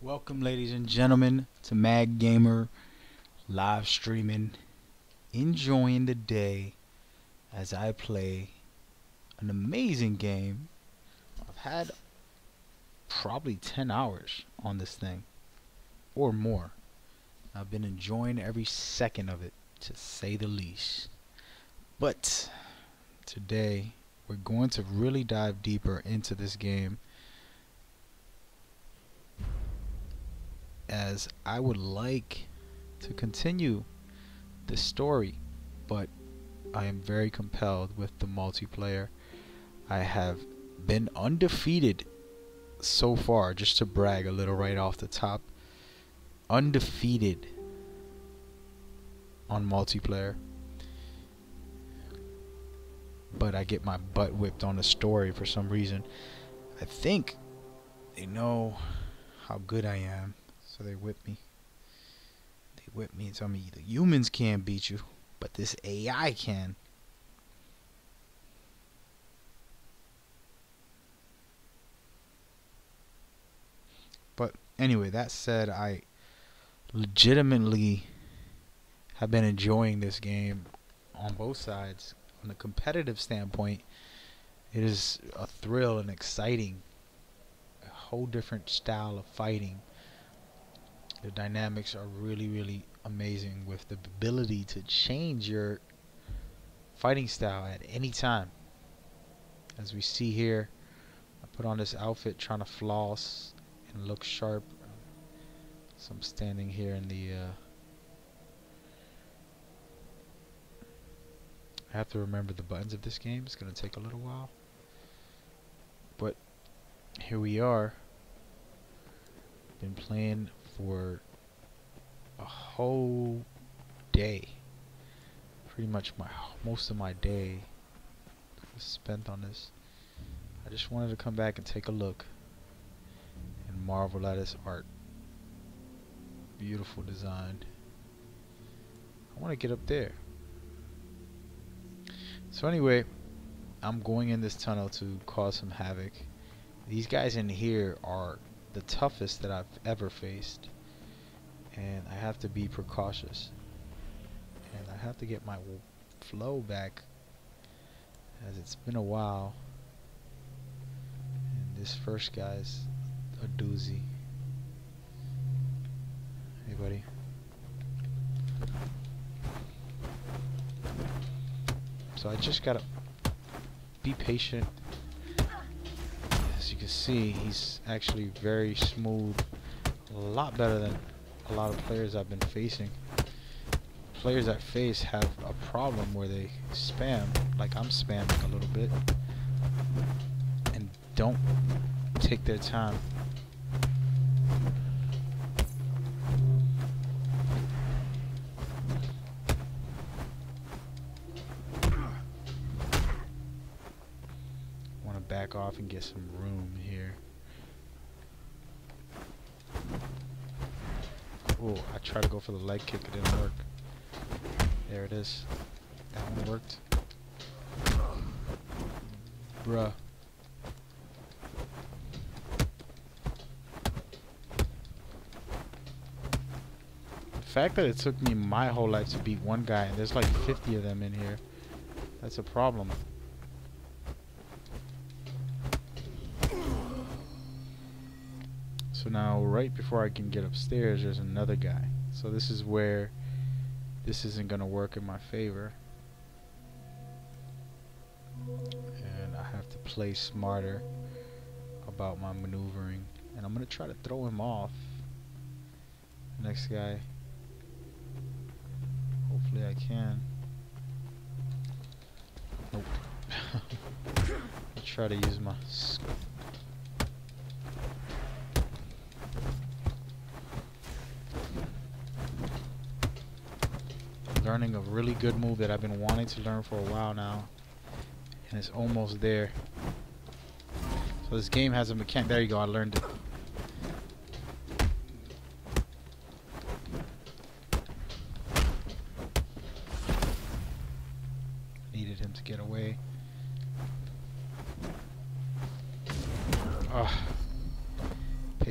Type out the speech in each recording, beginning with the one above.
Welcome, ladies and gentlemen, to Mag Gamer live streaming, enjoying the day as I play an amazing game. I've had probably 10 hours on this thing or more. I've been enjoying every second of it, to say the least. But today, we're going to really dive deeper into this game, as I would like to continue the story, but I am very compelled with the multiplayer. I have been undefeated so far, just to brag a little right off the top. Undefeated on multiplayer. But I get my butt whipped on the story for some reason. I think they know how good I am, so they whip me. They whip me and tell me the humans can't beat you, but this AI can. But anyway, that said, I legitimately have been enjoying this game on both sides. On a competitive standpoint, it is a thrill and exciting. A whole different style of fighting. The dynamics are really amazing, with the ability to change your fighting style at any time. As we see here, I put on this outfit trying to floss and look sharp. So I'm standing here in the I have to remember the buttons of this game. It's gonna take a little while, but here we are. Been playing for a whole day. Pretty much most of my day was spent on this. I just wanted to come back and take a look and marvel at its art. Beautiful design. I want to get up there. So anyway, I'm going in this tunnel to cause some havoc. These guys in here are the toughest that I've ever faced, and I have to be precautious, and I have to get my flow back, as it's been a while. And this first guy's a doozy. Hey buddy. So I just gotta be patient. As you can see, he's actually very smooth, a lot better than a lot of players I've been facing. Players I face have a problem where they spam, like I'm spamming a little bit, and don't take their time. Back off and get some room here. Oh, I tried to go for the leg kick, it didn't work. There it is. That one worked. Bruh. The fact that it took me my whole life to beat one guy, and there's like 50 of them in here, that's a problem. So now, right before I can get upstairs, there's another guy. So this is where this isn't gonna work in my favor, and I have to play smarter about my maneuvering. And I'm gonna try to throw him off. Next guy. Hopefully I can. Nope. I'll try to use my learning a really good move that I've been wanting to learn for a while now, and it's almost there. So this game has a mechanic. There you go, I learned it. Needed him to get away.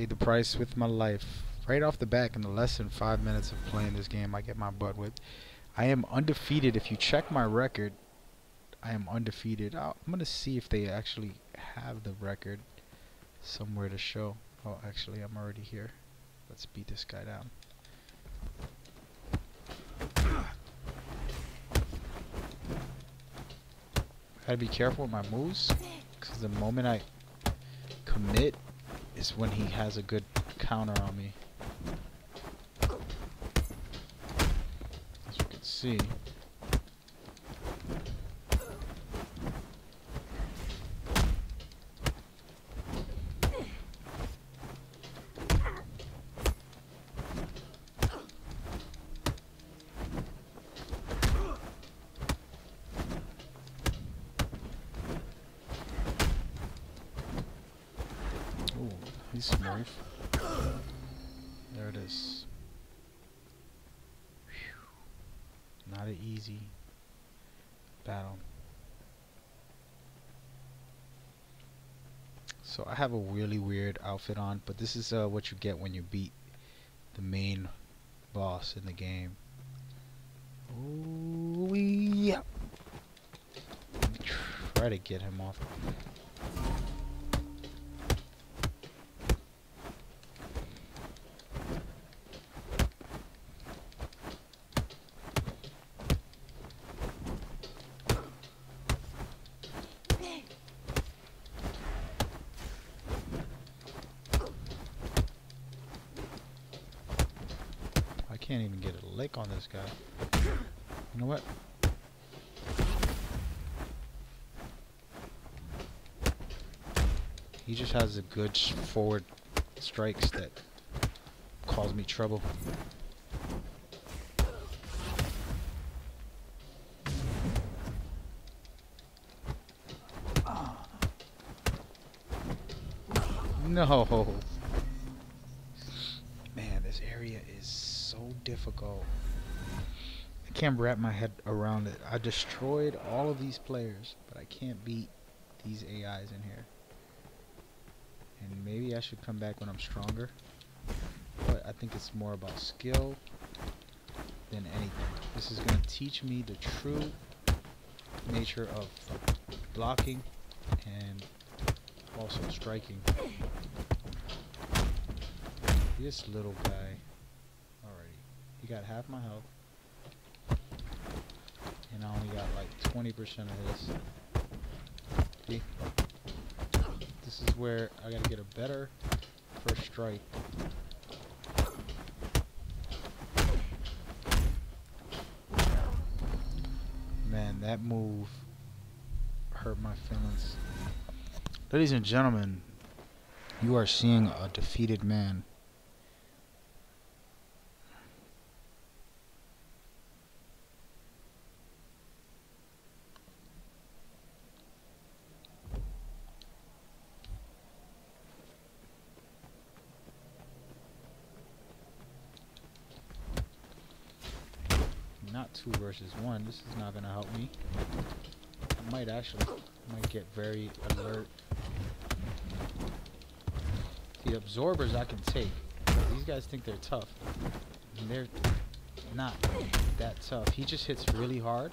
paid the price with my life. Right off the back, in the less than 5 minutes of playing this game, I get my butt whipped. I am undefeated. If you check my record, I am undefeated. I'm going to see if they actually have the record somewhere to show. Oh, actually, I'm already here. Let's beat this guy down. Gotta be careful with my moves, because the moment I commit is when he has a good counter on me. As you can see. He's smooth. There it is. Whew. Not an easy battle. So I have a really weird outfit on, but this is what you get when you beat the main boss in the game. Ooh, yeah. Let me try to get him off. I can't even get a lick on this guy. You know what? He just has a good forward strikes that cause me trouble. No. Man, this area is so difficult. I can't wrap my head around it. I destroyed all of these players, but I can't beat these AIs in here. And maybe I should come back when I'm stronger. But I think it's more about skill than anything. This is going to teach me the true nature of blocking and also striking. This little guy, alrighty, he got half my health, and I only got like 20% of his. See? This is where I gotta get a better first strike. Man, that move hurt my feelings. Ladies and gentlemen, you are seeing a defeated man. Not 2 versus 1. This is not gonna help me. I might get very alert. The absorbers I can take. These guys think they're tough, and they're not that tough. He just hits really hard.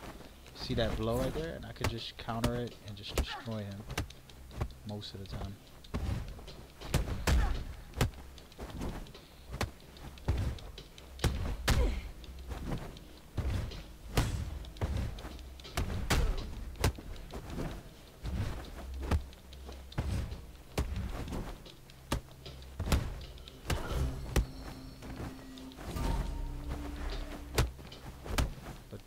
See that blow right there? And I could just counter it and just destroy him most of the time.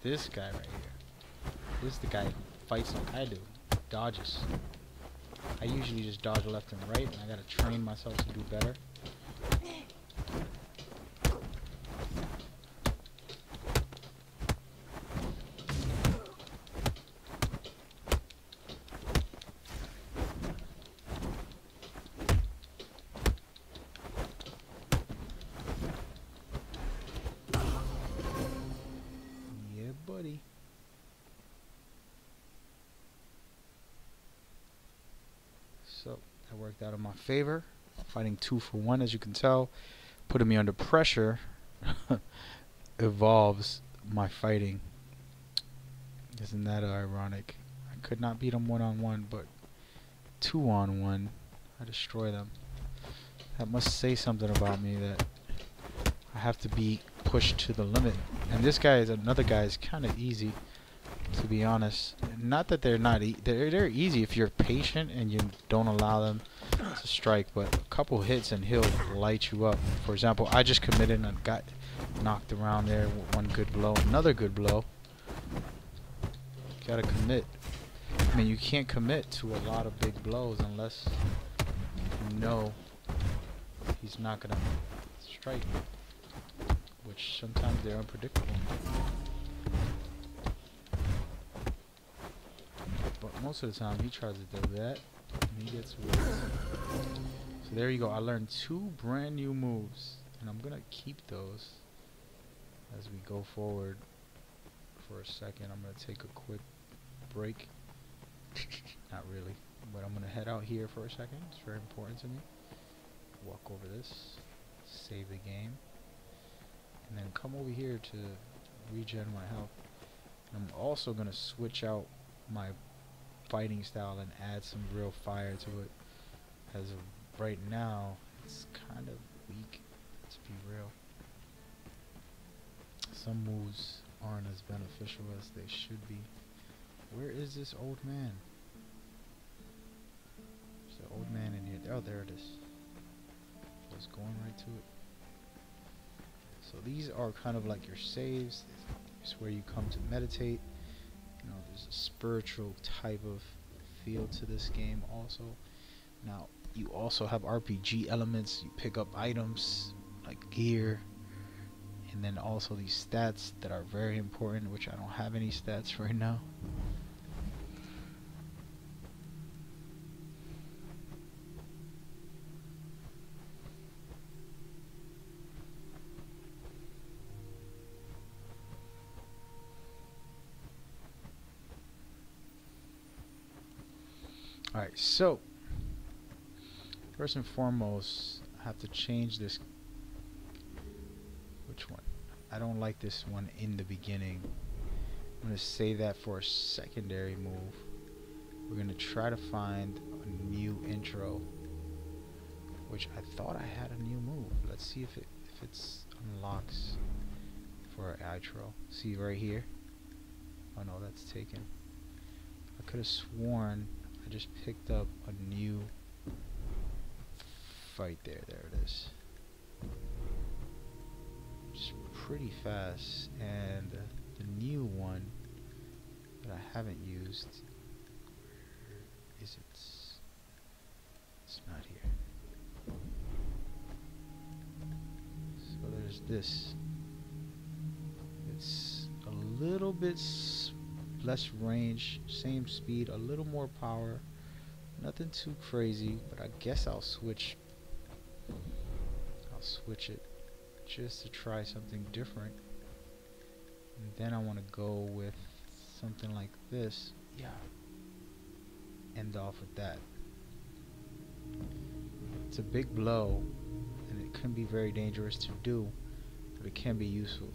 This guy right here, this is the guy who fights like I do, dodges. I usually just dodge left and right, and I gotta train myself to do better. Buddy. So that worked out in my favor. fighting 2-for-1, as you can tell. Putting me under pressure evolves my fighting. Isn't that ironic? I could not beat them 1-on-1, but 2-on-1, I destroy them. That must say something about me, that I have to be pushed to the limit. And this guy is another guy is kind of easy, to be honest. Not that they're not they're easy if you're patient and you don't allow them to strike, but a couple hits and he'll light you up. For example, I just committed and got knocked around there with one good blow, another good blow. Gotta commit. I mean, you can't commit to a lot of big blows unless you know he's not gonna strike, which sometimes they're unpredictable. But most of the time he tries to do that and he gets whipped. So there you go. I learned 2 brand new moves, and I'm gonna keep those as we go forward. For a second, I'm gonna take a quick break. Not really, but I'm gonna head out here for a second. It's very important to me. Walk over this, save the game, and then come over here to regen my health. And I'm also gonna switch out my fighting style and add some real fire to it. As of right now, it's kind of weak, to be real. Some moves aren't as beneficial as they should be. Where is this old man? There's an old man in here. Oh, there it is. Just going right to it. So these are kind of like your saves. It's where you come to meditate. You know, there's a spiritual type of feel to this game also. Now, you also have RPG elements. You pick up items like gear, and then also these stats that are very important, which I don't have any stats right now. Alright, so first and foremost, I have to change this. Which one? I don't like this one in the beginning. I'm going to save that for a secondary move. We're going to try to find a new intro, which I thought I had a new move. Let's see if it's unlocks for an intro. See right here? Oh no, that's taken. I could have sworn I just picked up a new fight there. There it is. It's pretty fast, and the new one that I haven't used, where is it? It's not here. So there's this. It's a little bit less range, same speed, a little more power, nothing too crazy, but I guess I'll switch it just to try something different. And then I want to go with something like this. Yeah, end off with that. It's a big blow and it can be very dangerous to do, but it can be useful.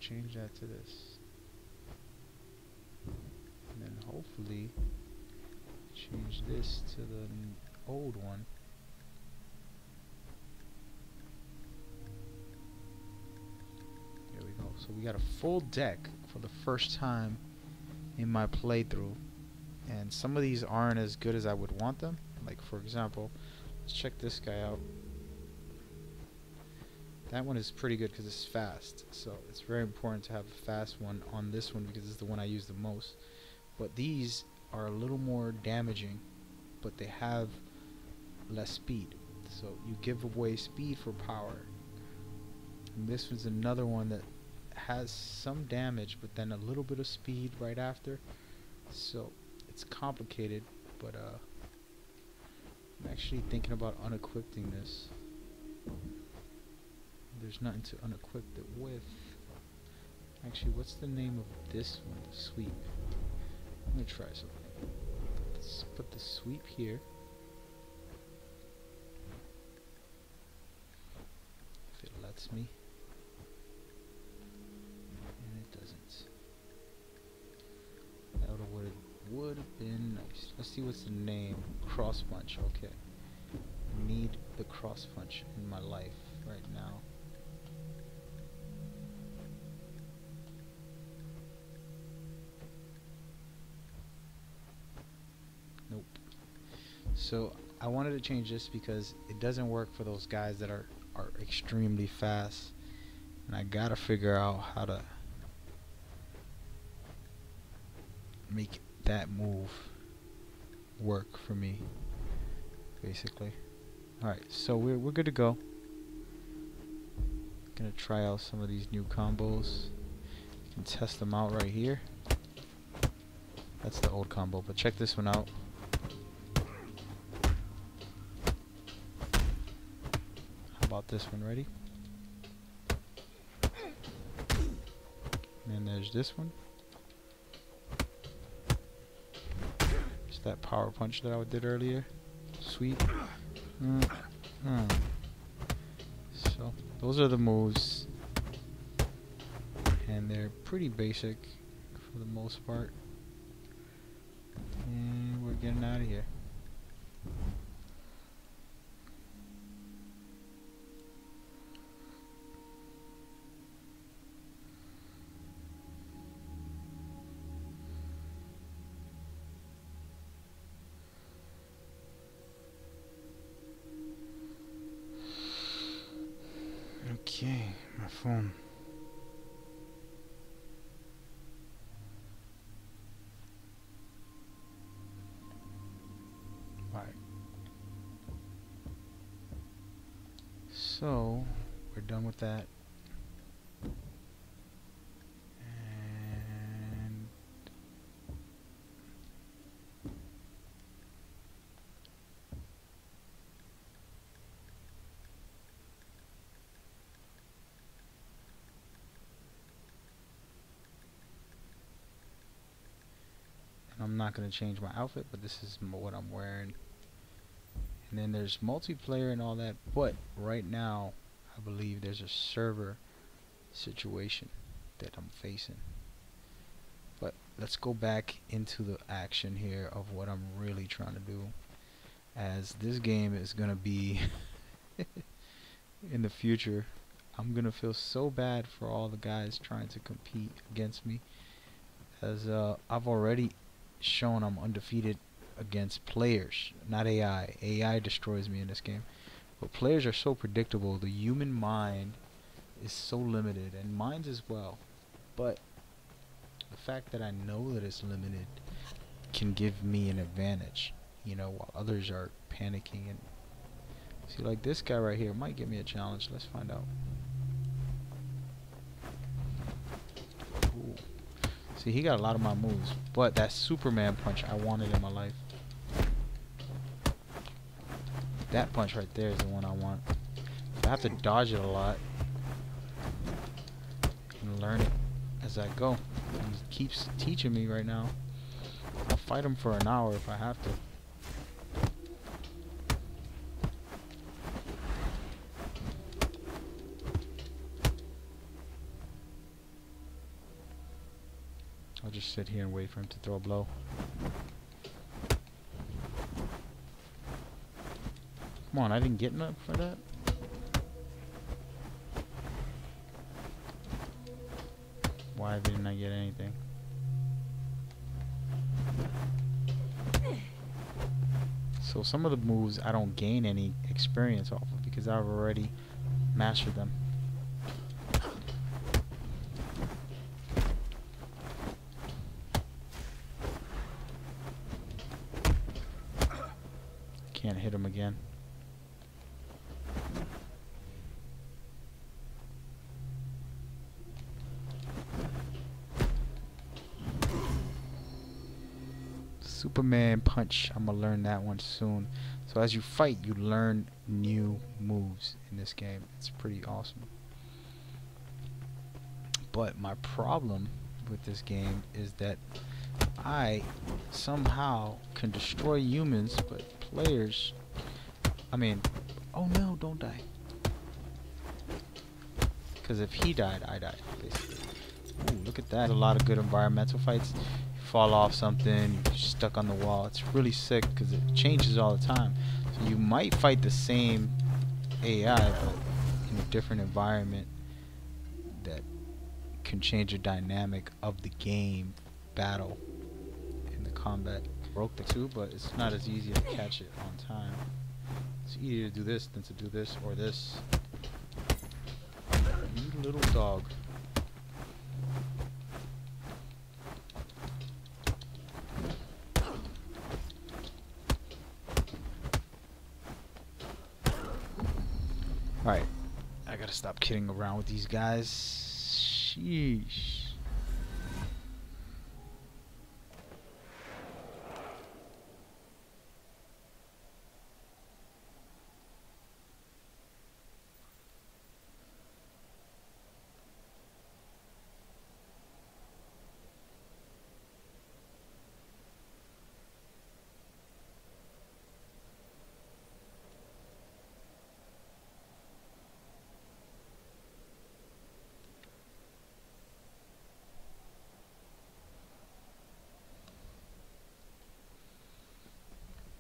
Change that to this, and then hopefully change this to the old one. There we go. So we got a full deck for the first time in my playthrough, and some of these aren't as good as I would want them. Like, for example, let's check this guy out. That one is pretty good because it's fast, so it's very important to have a fast one on this one because it's the one I use the most. But these are a little more damaging, but they have less speed, so you give away speed for power. And this was another one that has some damage but then a little bit of speed right after, so it's complicated, but I'm actually thinking about unequipping this. There's nothing to unequip it with. Actually, what's the name of this one? The sweep. I'm gonna try something. Let's put the sweep here. If it lets me. And it doesn't. That would have been nice. Let's see what's the name. Cross punch. Okay. I need the cross punch in my life right now. Nope. So I wanted to change this because it doesn't work for those guys that are extremely fast, and I gotta figure out how to make that move work for me, basically. Alright, so we're good to go. Gonna try out some of these new combos. You can test them out right here. That's the old combo, but check this one out. How about this one? Ready? And there's this one. It's that power punch that I did earlier. Sweet. So those are the moves, and they're pretty basic for the most part. And we're getting out of here. Okay, my phone. Alright. So, we're done with that. And I'm not going to change my outfit, but this is what I'm wearing. And then there's multiplayer and all that, but right now I believe there's a server situation that I'm facing. But let's go back into the action here of what I'm really trying to do, as this game is going to be in the future. I'm going to feel so bad for all the guys trying to compete against me, as I've already shown I'm undefeated against players, not AI. AI destroys me in this game, but players are so predictable. The human mind is so limited, and minds as well, but the fact that I know that it's limited can give me an advantage, you know, while others are panicking. And see, like this guy right here might give me a challenge. Let's find out. Ooh. See, he got a lot of my moves, but that Superman punch I wanted in my life. That punch right there is the one I want. I have to dodge it a lot and learn it as I go. He keeps teaching me right now. I'll fight him for an hour if I have to. I'll just sit here and wait for him to throw a blow. Come on, I didn't get enough for that. Why didn't I get anything? So some of the moves I don't gain any experience off of because I've already mastered them. Can't hit him again. Superman punch. I'm gonna learn that one soon. So as you fight, you learn new moves in this game. It's pretty awesome. But my problem with this game is that I somehow can destroy humans, but players, I mean, oh no, don't die. Because if he died, I died, basically. Ooh, look at that. There's a lot of good environmental fights. You fall off something, you're stuck on the wall. It's really sick because it changes all the time. So you might fight the same AI, but in a different environment that can change the dynamic of the game battle in the combat. Broke the two, but it's not as easy to catch it on time. It's easier to do this than to do this or this. You little dog. Alright, I gotta stop kidding around with these guys. Sheesh.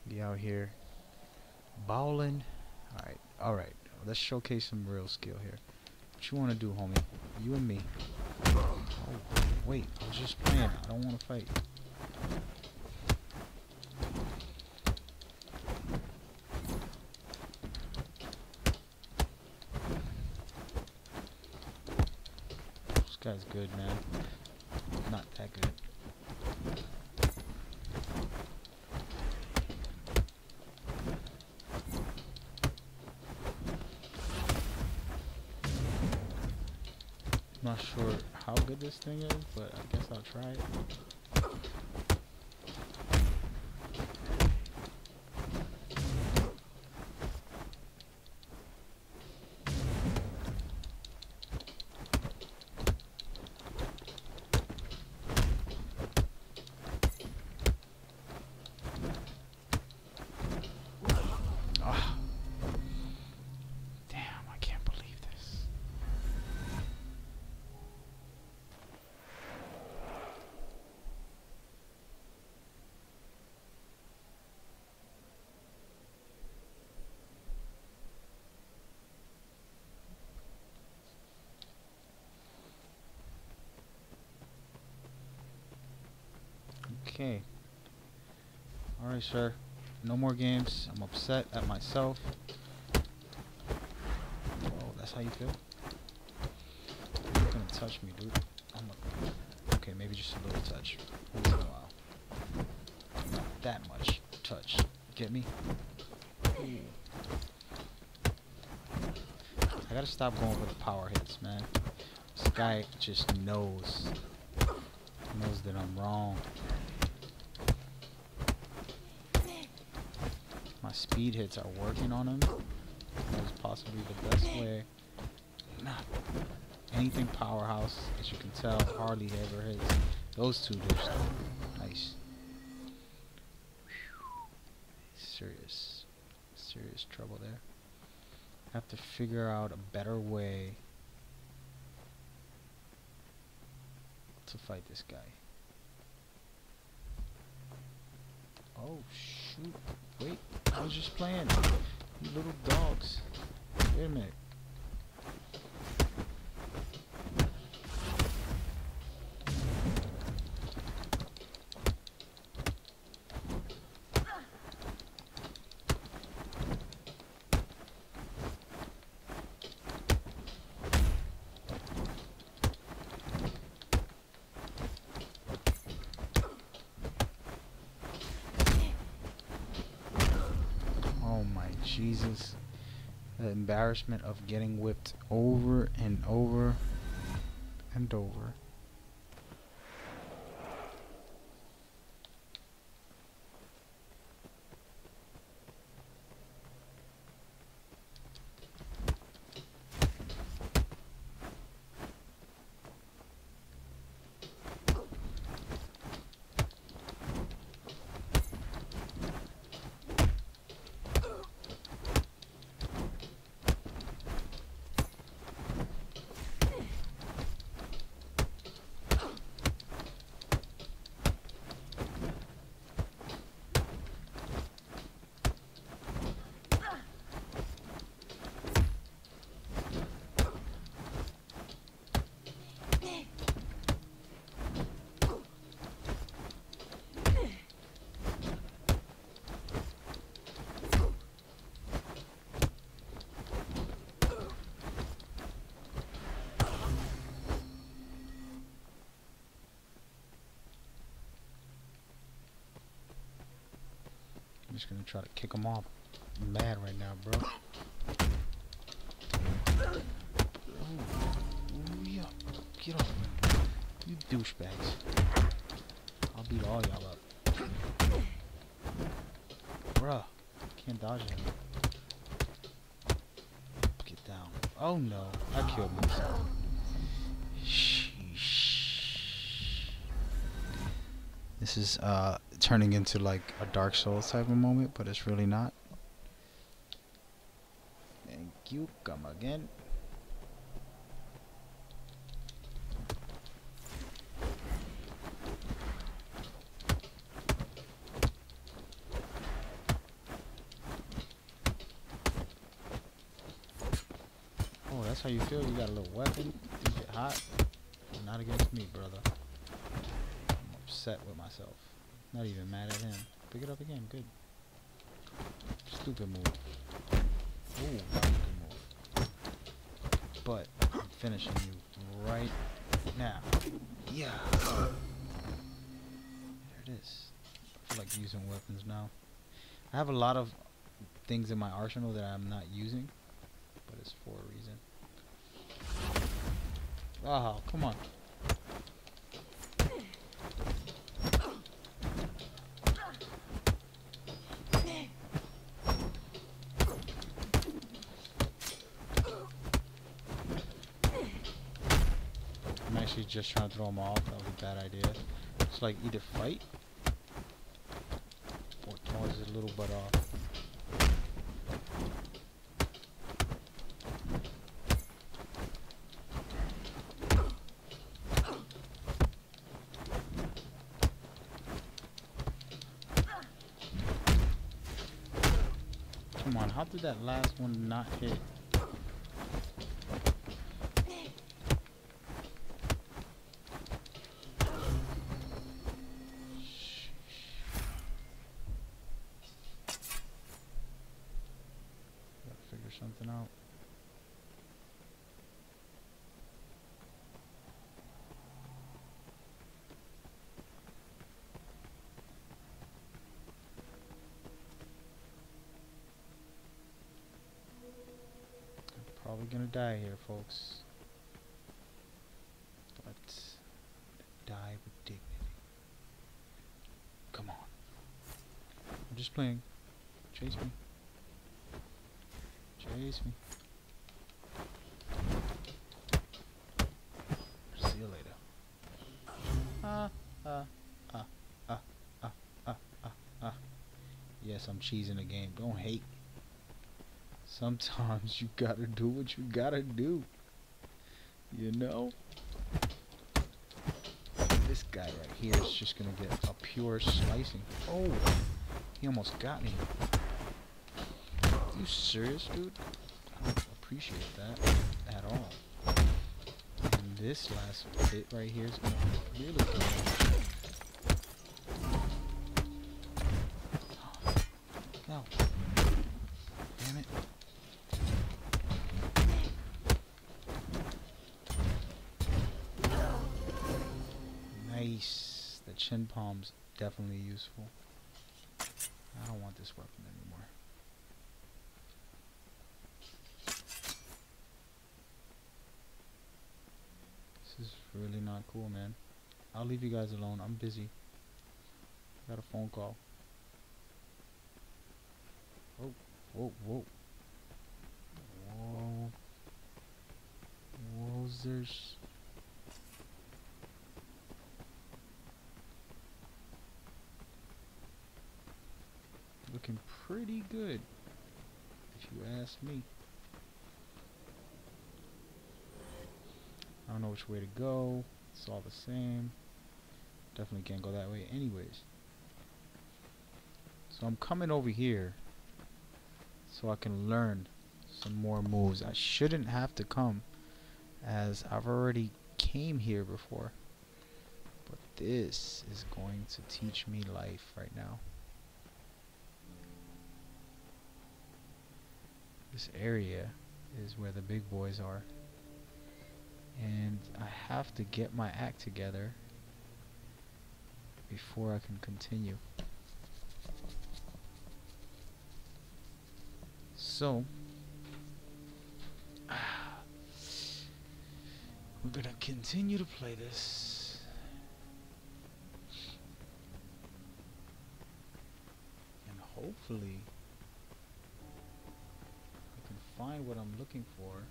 Be out here bowling. Alright. Let's showcase some real skill here. What you wanna do, homie? You and me. Oh, wait, I was just playing. I don't wanna fight. This guy's good, man. Not that good. Not sure how good this thing is, but I guess I'll try it. Okay. Alright, sir. No more games. I'm upset at myself. Oh, that's how you feel? You're not gonna touch me, dude. Okay, maybe just a little touch. Once in a while. Not that much touch. Get me? Ooh. I gotta stop going for the power hits, man. This guy just knows. He knows that I'm wrong. My speed hits are working on him. That is possibly the best way. Nah. Anything powerhouse, as you can tell, hardly ever hits. Those two just nice. Serious trouble there. I have to figure out a better way to fight this guy. Oh shoot. Wait, I was just playing. You little dogs. Wait a minute. Jesus, the embarrassment of getting whipped over and over and over. just gonna try to kick him off. I'm mad right now, bro. Ooh, yeah. Get off me. You douchebags. I'll beat all y'all up. Bruh. Can't dodge him. Get down. Oh no. I killed myself. Sheesh. This is turning into like a Dark Souls type of moment, but it's really not. Thank you. Come again. Oh, that's how you feel? You got a little weapon? You get hot? Not against me, brother. I'm upset with myself. Not even mad at him. Pick it up again. Good. Stupid move. Ooh, that was a good move. But I'm finishing you right now. Yeah. There it is. I feel like using weapons now. I have a lot of things in my arsenal that I'm not using, but it's for a reason. Oh, come on. I'm actually just trying to throw him off. That was a bad idea. It's like either fight or toss his little butt off. Come on, how did that last one not hit? Gotta figure something out. Probably gonna die here, folks. But die with dignity. Come on. I'm just playing. Chase me. Chase me. See you later. Yes, I'm cheesing the game. Don't hate. Sometimes you gotta do what you gotta do. You know? This guy right here is just gonna get a pure slicing. Oh! He almost got me. You serious, dude? I don't appreciate that at all. And this last hit right here is gonna really kill me. No. Damn it. Nice. The chin palm's definitely useful. I don't want this weapon anymore. This is really not cool, man. I'll leave you guys alone. I'm busy. Got a phone call. Whoa, whoa, whoa. Whoa. Wowzers. Looking pretty good, if you ask me. I don't know which way to go. It's all the same. Definitely can't go that way anyways. So I'm coming over here so I can learn some more moves. I shouldn't have to come, as I've already came here before. But this is going to teach me life right now. This area is where the big boys are. And I have to get my act together before I can continue. So we're gonna continue to play this. And hopefully I can find what I'm looking for.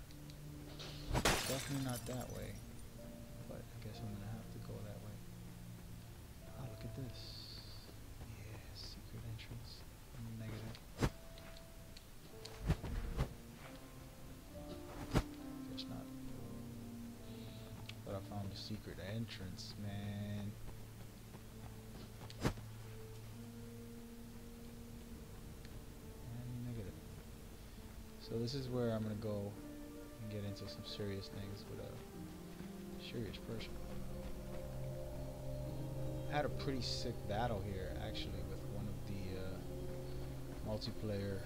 Definitely not that way. But I guess I'm gonna have to go that way. Oh, look at this. Yeah, secret entrance. Negative. Guess not. But I found the secret entrance, man. And negative. So this is where I'm gonna go and get into some serious things with a serious person. I had a pretty sick battle here actually with one of the multiplayer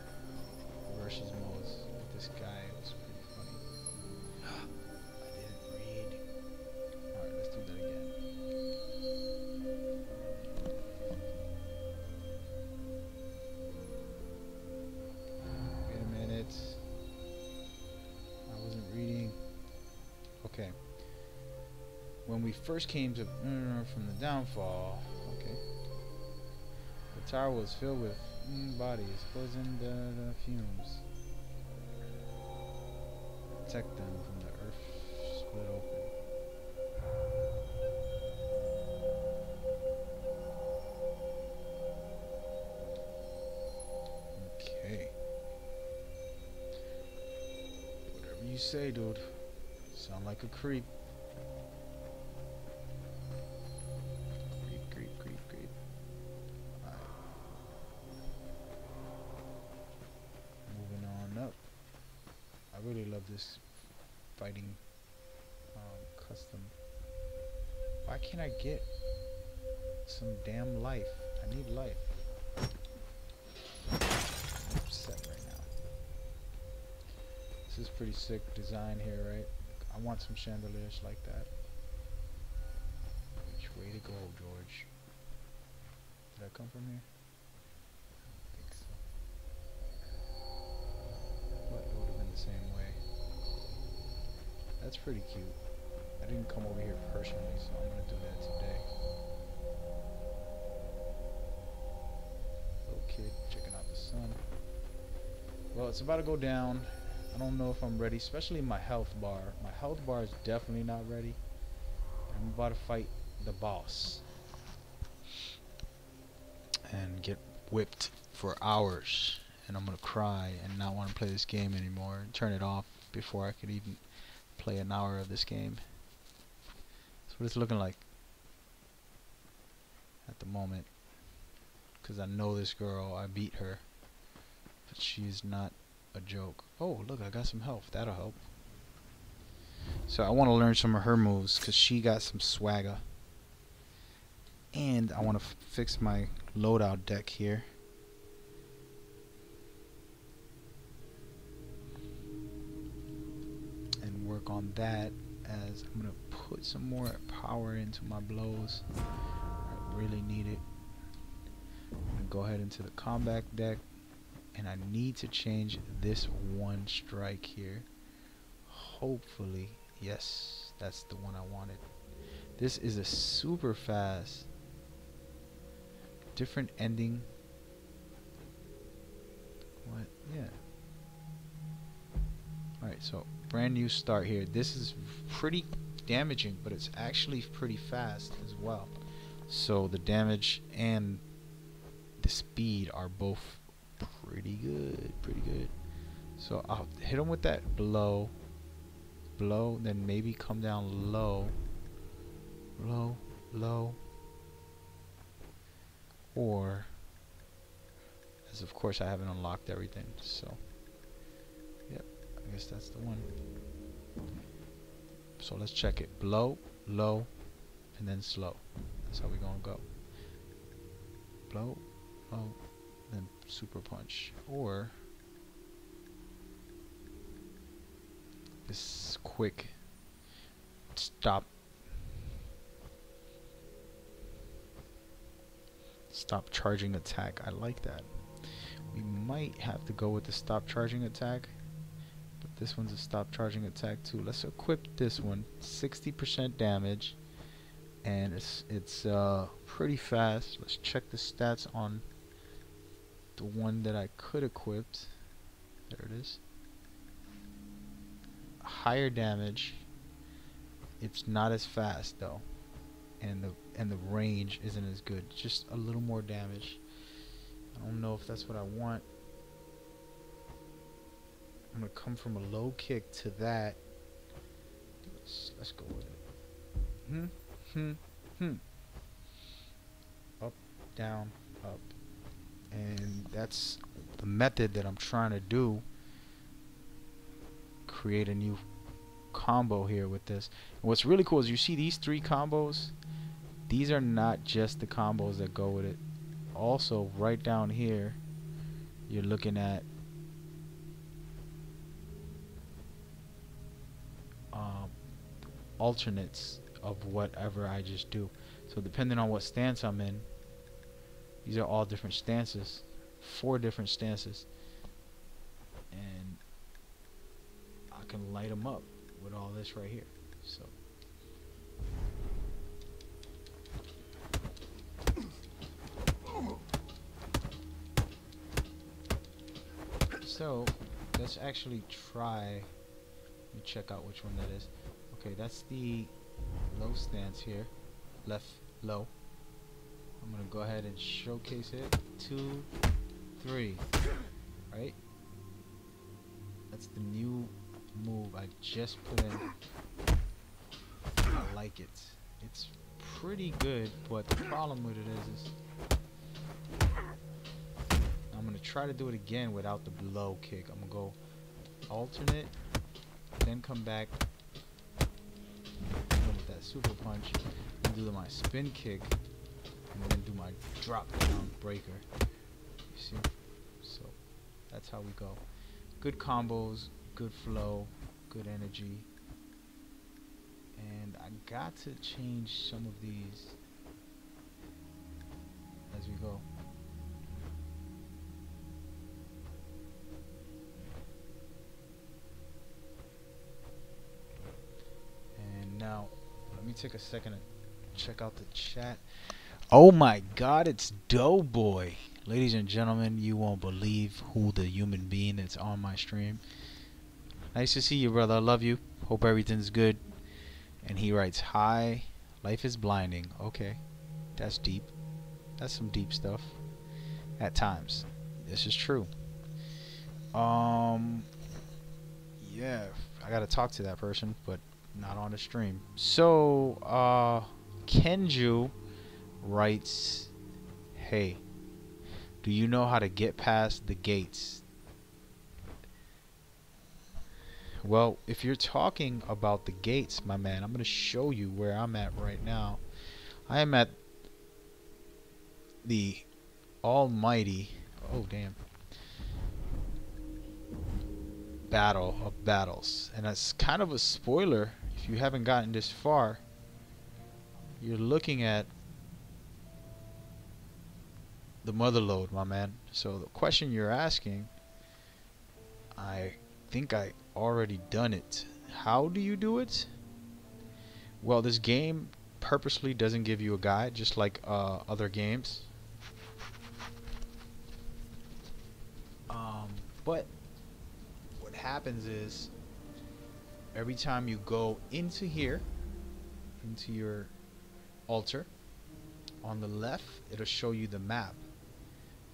versus modes with this guy. It was pretty funny. I didn't read. Alright, let's do that again. Wait a minute. I wasn't reading. Okay. When we first came to from the downfall, okay, the tower was filled with bodies, posing the fumes. Protect them from the earth split open. Okay. Whatever you say, dude. Sound like a creep. I really love this fighting custom. Why can't I get some damn life? I need life. I'm upset right now. This is pretty sick design here, right? I want some chandeliers like that. Which way to go, George? Did I come from here? I think so. But it would have been the same way. That's pretty cute. I didn't come over here personally, so I'm gonna do that today. Little kid checking out the sun. Well, it's about to go down. I don't know if I'm ready, especially my health bar. My health bar is definitely not ready. I'm about to fight the boss and get whipped for hours. And I'm gonna cry and not want to play this game anymore and turn it off before I could even play an hour of this game. That's what it's looking like at the moment, because I know this girl, I beat her, but she's not a joke. Oh look, I got some health, that'll help. So I want to learn some of her moves because she got some swagger, and I want to fix my loadout deck here. Work on that, as I'm gonna put some more power into my blows. I really need it. I'm gonna go ahead into the combat deck, and I need to change this one strike here. Hopefully, yes, that's the one I wanted. This is a super fast, different ending. What? Yeah. Alright, so brand new start here. This is pretty damaging, but it's actually pretty fast as well. So the damage and the speed are both pretty good, So I'll hit him with that blow, then maybe come down low, or, as of course I haven't unlocked everything, so yep, I guess that's the one. So let's check it. Blow, low, and then slow. That's how we're gonna go. Blow, low, then super punch. Or this quick stop charging attack. I like that. We might have to go with the stop charging attack, but this one's a stop charging attack too. Let's equip this one. 60% damage, and it's pretty fast. Let's check the stats on the one that I could equip. There it is. Higher damage. It's not as fast though, and the range isn't as good. Just a little more damage. I don't know if that's what I want. I'm gonna come from a low kick to that. Let's go with it. Up, down, up, and that's the method that I'm trying to do. Create a new combo here with this. And what's really cool is you see these 3 combos. These are not just the combos that go with it. Also, right down here, you're looking at alternates of whatever I just do. So depending on what stance I'm in, these are all different stances, 4 different stances, and I can light them up with all this right here. So let's actually try. Let me check out which one that is. Okay, that's the low stance here, left low. I'm gonna go ahead and showcase it. 2, 3, right? That's the new move I just put in. I like it. It's pretty good, but the problem with it is I'm gonna try to do it again without the low kick. I'm gonna go alternate, then come back with that super punch, and do my spin kick, and then do my drop down breaker. You see? So that's how we go. Good combos, good flow, good energy. And I got to change some of these as we go. And now let me take a second to check out the chat. Oh my god, it's Doughboy. Ladies and gentlemen, you won't believe who the human being that's on my stream. Nice to see you, brother. I love you. Hope everything's good. And he writes, hi, life is blinding. Okay, that's deep. That's some deep stuff. At times. This is true. Yeah, I gotta talk to that person, but not on the stream. So, Kenju writes, hey, do you know how to get past the gates? Well, if you're talking about the gates, my man, I'm going to show you where I'm at right now. I am at the almighty, oh damn, battle of battles. And that's kind of a spoiler if you haven't gotten this far. You're looking at the motherlode, my man. So the question you're asking, I think I already done it. How do you do it? Well, this game purposely doesn't give you a guide, just like other games. But what happens is every time you go into here, into your altar, on the left it'll show you the map,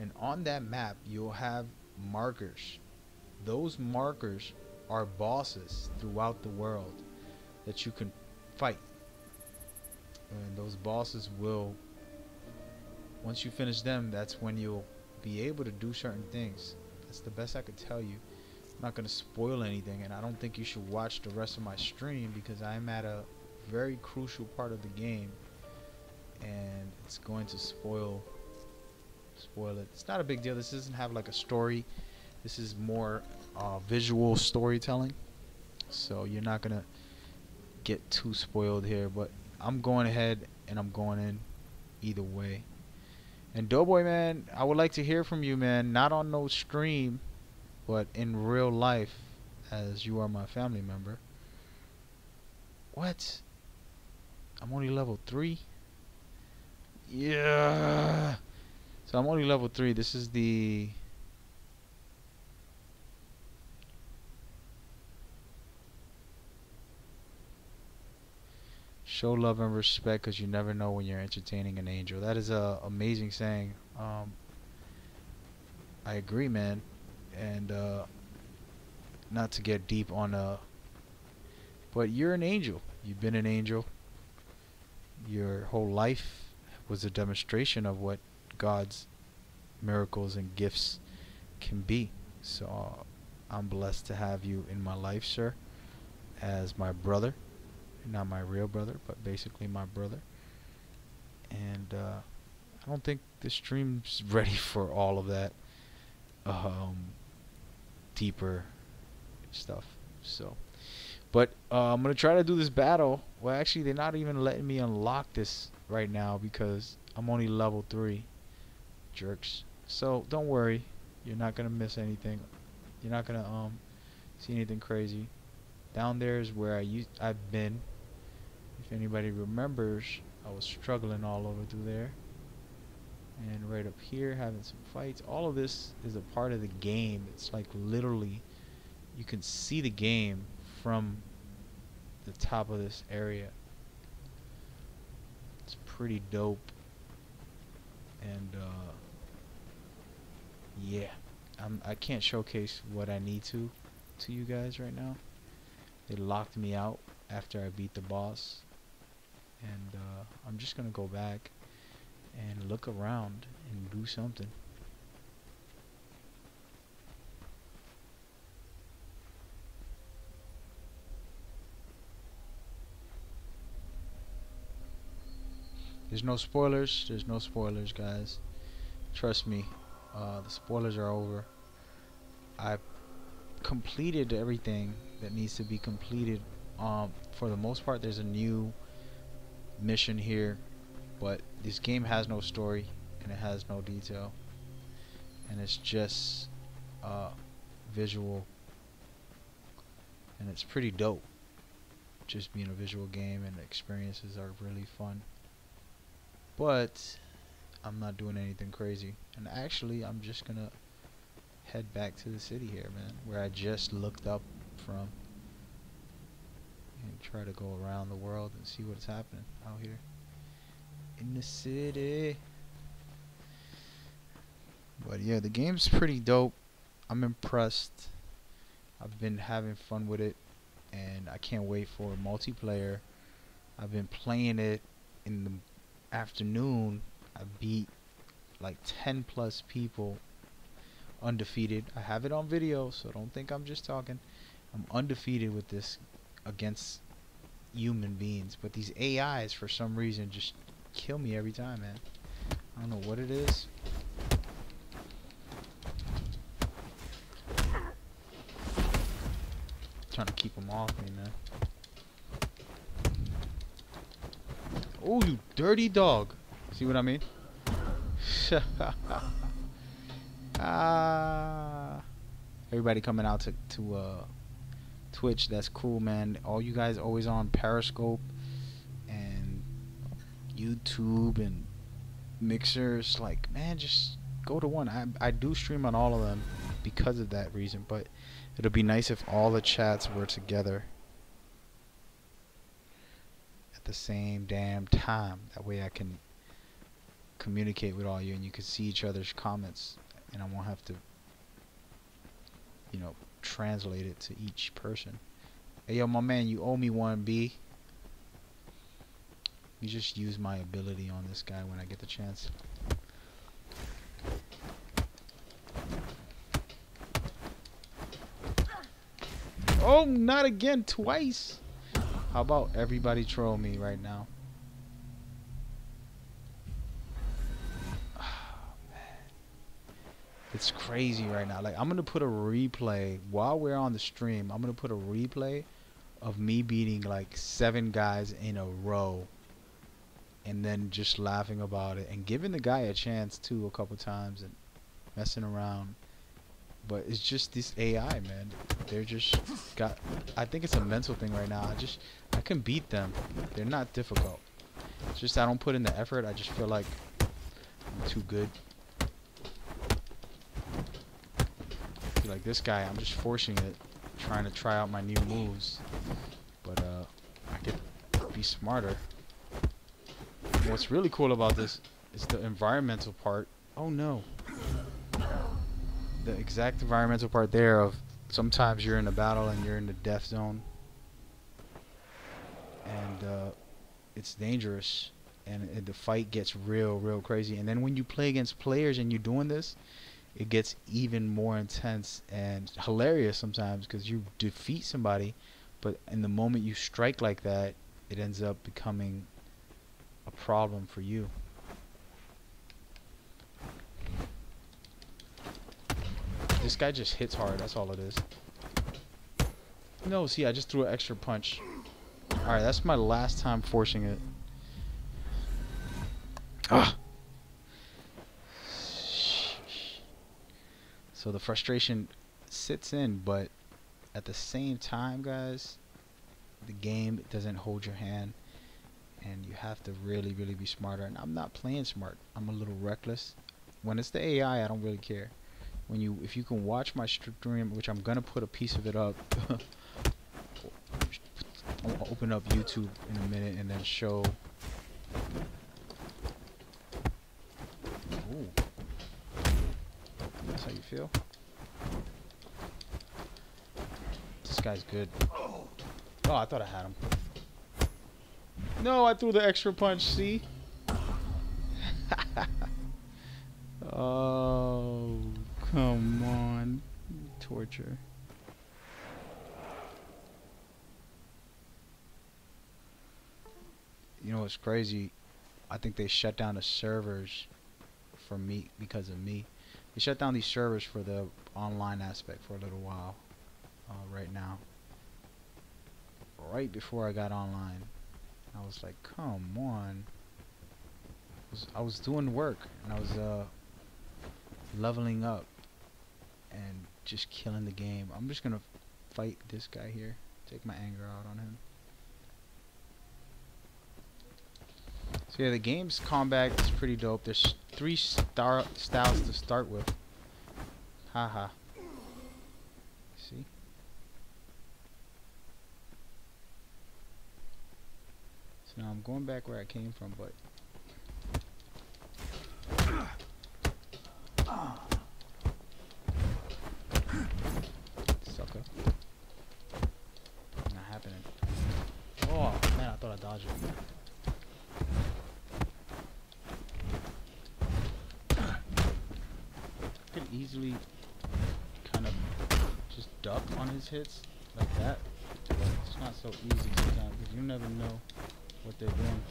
and on that map you'll have markers. Those markers are bosses throughout the world that you can fight, and those bosses will, once you finish them, that's when you'll be able to do certain things. That's the best I could tell you. I'm not going to spoil anything, and I don't think you should watch the rest of my stream because I'm at a very crucial part of the game, and it's going to spoil it. It's not a big deal. This doesn't have like a story. This is more visual storytelling, so you're not gonna get too spoiled here. But I'm going ahead and I'm going in either way, And Doughboy, man, I would like to hear from you, man. Not on no stream, but in real life, as you are my family member. What? I'm only level 3? Yeah. So I'm only level 3. This is the... Show love and respect because you never know when you're entertaining an angel. That is a amazing saying. I agree, man. And not to get deep on but you're an angel. You've been an angel. Your whole life was a demonstration of what God's miracles and gifts can be. So I'm blessed to have you in my life, sir, as my brother. Not my real brother, but basically my brother. And I don't think the stream's ready for all of that deeper stuff. So, but I'm gonna try to do this battle. Well, actually, they're not even letting me unlock this right now because I'm only level 3. Jerks. So don't worry, you're not gonna miss anything. You're not gonna see anything crazy. Down there is where I've been. If anybody remembers, I was struggling all over through there. And right up here, having some fights. All of this is a part of the game. It's like literally, you can see the game from the top of this area. It's pretty dope. And yeah, I can't showcase what I need to you guys right now. They locked me out after I beat the boss. And I'm just gonna go back and look around and do something. There's no spoilers. There's no spoilers, guys. Trust me. The spoilers are over. I've completed everything that needs to be completed. For the most part, there's a new mission here, but this game has no story and it has no detail, and it's just visual, and it's pretty dope just being a visual game, and the experiences are really fun. But I'm not doing anything crazy, and actually I'm just gonna head back to the city here, man, where I just looked up from, and try to go around the world and see what's happening out here in the city. But yeah, the game's pretty dope. I'm impressed. I've been having fun with it, and I can't wait for multiplayer. I've been playing it in the afternoon. I beat like 10 plus people undefeated. I have it on video, so don't think I'm just talking. I'm undefeated with this against human beings, but these AIs for some reason just kill me every time, man. I don't know what it is. Trying to keep them off me, man. Oh, you dirty dog. See what I mean? Everybody coming out to Twitch, that's cool, man. All you guys always on Periscope and YouTube and Mixers, like, man, just go to one. I do stream on all of them because of that reason, but it'll be nice if all the chats were together at the same damn time. That way I can communicate with all you and you can see each other's comments, and I won't have to, you know, translate it to each person. Hey, yo, my man, you owe me one, B. You just use my ability on this guy when I get the chance. Oh, not again, twice. How about everybody troll me right now? It's crazy right now. Like, I'm gonna put a replay while we're on the stream. I'm gonna put a replay of me beating like 7 guys in a row and then just laughing about it and giving the guy a chance too a couple times and messing around. But it's just this AI, man. They're just got. I think it's a mental thing right now. I can beat them. They're not difficult. It's just I don't put in the effort. I just feel like I'm too good. I feel like this guy, I'm just forcing it, trying to try out my new moves. But I could be smarter. What's really cool about this is the environmental part. Oh no. The exact environmental part there of sometimes you're in a battle and you're in the death zone. And it's dangerous. And the fight gets real crazy. And then when you play against players and you're doing this, it gets even more intense and hilarious sometimes because you defeat somebody, but in the moment you strike like that, it ends up becoming a problem for you. This guy just hits hard, that's all it is. No, see, I just threw an extra punch. Alright, that's my last time forcing it. Ah! So the frustration sits in, but at the same time, guys, the game doesn't hold your hand, and you have to really be smarter. And I'm not playing smart. I'm a little reckless. When it's the AI, I don't really care. If you can watch my stream, which I'm gonna put a piece of it up. I'll open up YouTube in a minute and then show. Ooh. That's how you feel? This guy's good. Oh, I thought I had him. No, I threw the extra punch, see? Oh, come on. Torture. You know what's crazy? I think they shut down the servers for me because of me. They shut down these servers for the online aspect for a little while. Right now. Right before I got online. I was like, come on. I was doing work and I was leveling up and just killing the game. I'm just gonna fight this guy here. Take my anger out on him. So yeah, the game's combat is pretty dope. There's 3 styles to start with. Haha. See? So now I'm going back where I came from, but sucker. Not happening. Oh man, I thought I dodged it. I could easily kind of just duck on his hits like that. But it's not so easy sometimes because you never know what they're doing.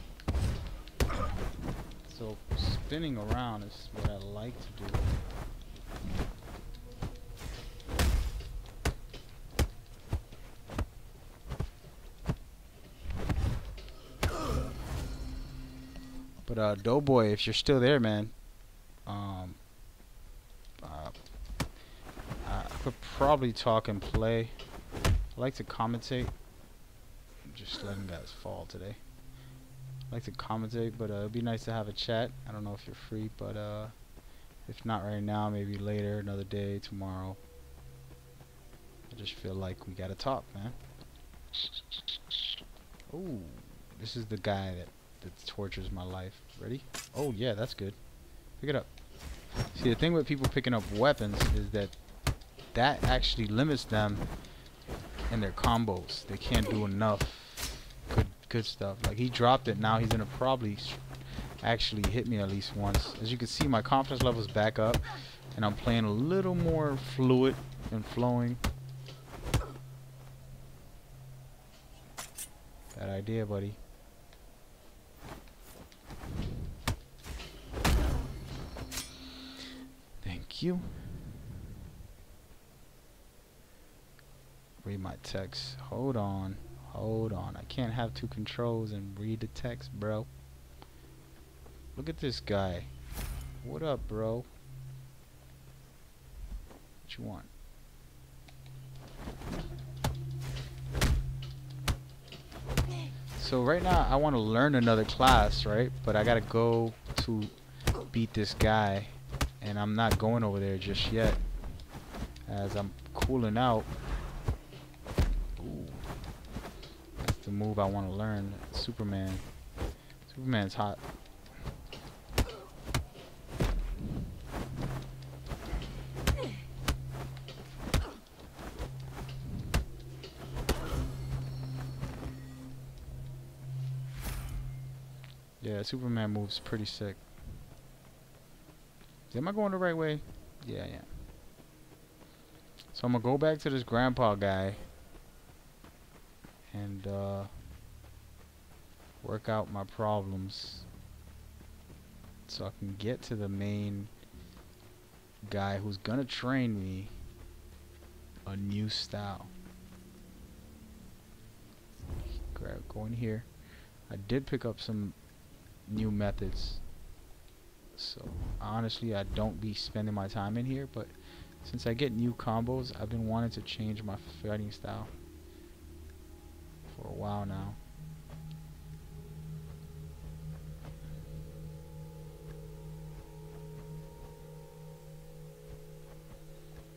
So spinning around is what I like to do. But Doughboy, if you're still there, man, I could probably talk and play. I like to commentate. I'm just letting guys fall today. I like to commentate, but it'd be nice to have a chat. I don't know if you're free, but if not right now, maybe later, another day, tomorrow. I just feel like we gotta talk, man. Ooh, this is the guy that tortures my life. Ready? Oh yeah, that's good. Pick it up. See, the thing with people picking up weapons is that actually limits them in their combos. They can't do enough good stuff. Like he dropped it, now he's gonna probably actually hit me at least once. As you can see, my confidence level's back up and I'm playing a little more fluid and flowing. Bad idea, buddy. Thank you. Read my text. Hold on. I can't have 2 controls and read the text, bro. Look at this guy. What up, bro? What you want? So right now I want to learn another class, right? But I gotta go to beat this guy, and I'm not going over there just yet, as I'm cooling out. Ooh, that's the move I want to learn. Superman. Superman's hot. Yeah, Superman moves pretty sick. Am I going the right way? Yeah, yeah. So I'm gonna go back to this grandpa guy and work out my problems so I can get to the main guy who's gonna train me a new style. Go in here. I did pick up some new methods, so honestly I don't be spending my time in here, but since I get new combos, I've been wanting to change my fighting style for a while now.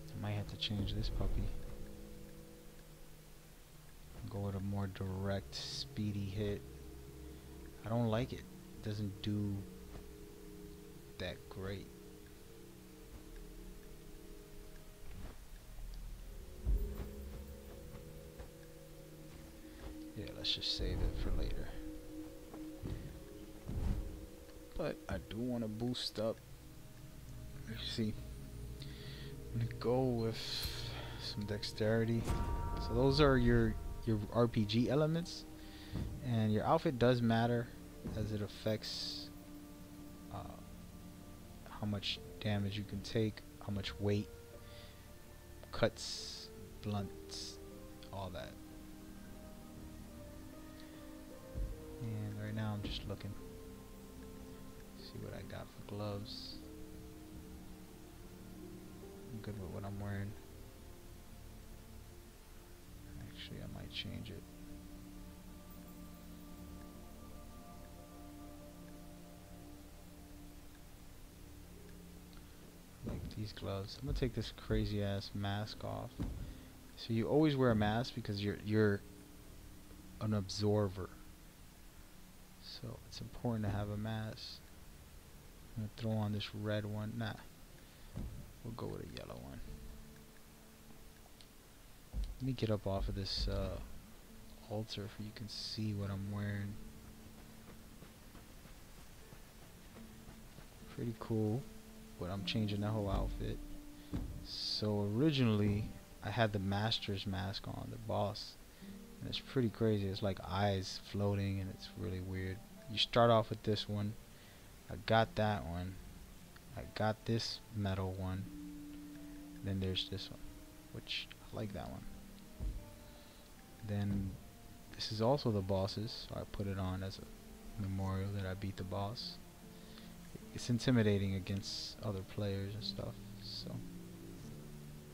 I might have to change this puppy. Go with a more direct, speedy hit. I don't like it. It doesn't do that great. Yeah, let's just save it for later. But I do want to boost up. Let's see. I'm gonna go with some dexterity. So those are your RPG elements, and your outfit does matter as it affects how much damage you can take, how much weight, cuts, blunts, all that. And right now I'm just looking, see what I got for gloves. I'm good with what I'm wearing. Actually, I might change it. Like these gloves. I'm gonna take this crazy ass mask off. So you always wear a mask because you're an observer. So it's important to have a mask. I'm gonna throw on this red one. Nah, we'll go with a yellow one. Let me get up off of this altar so you can see what I'm wearing. Pretty cool, but I'm changing the whole outfit. So originally I had the master's mask on, the boss, and it's pretty crazy. It's like eyes floating and it's really weird. You start off with this one. I got that one. I got this metal one. Then there's this one, which I like that one. Then this is also the boss's, so I put it on as a memorial that I beat the boss. It's intimidating against other players and stuff, so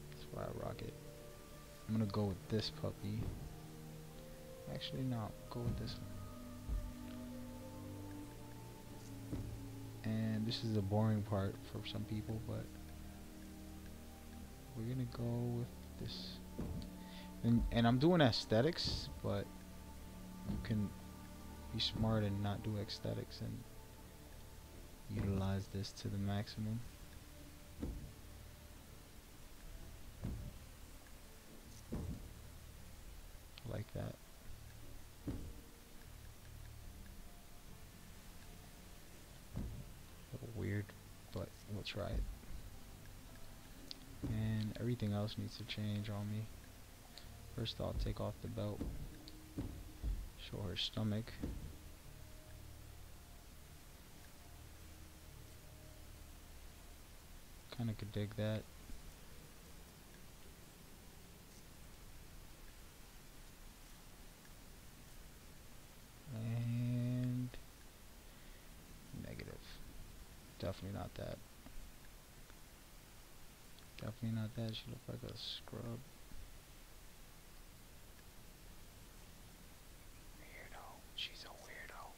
that's why I rock it. I'm gonna go with this puppy. Actually, no, I'll go with this one. And this is the boring part for some people, but we're gonna go with this. And I'm doing aesthetics, but you can be smart and not do aesthetics and utilize this to the maximum. I like that. A little weird, but we'll try it. And everything else needs to change on me. First I'll take off the belt. Show her stomach. Kinda could dig that. And negative. Definitely not that. Definitely not that. She looked like a scrub. Weirdo. She's a weirdo.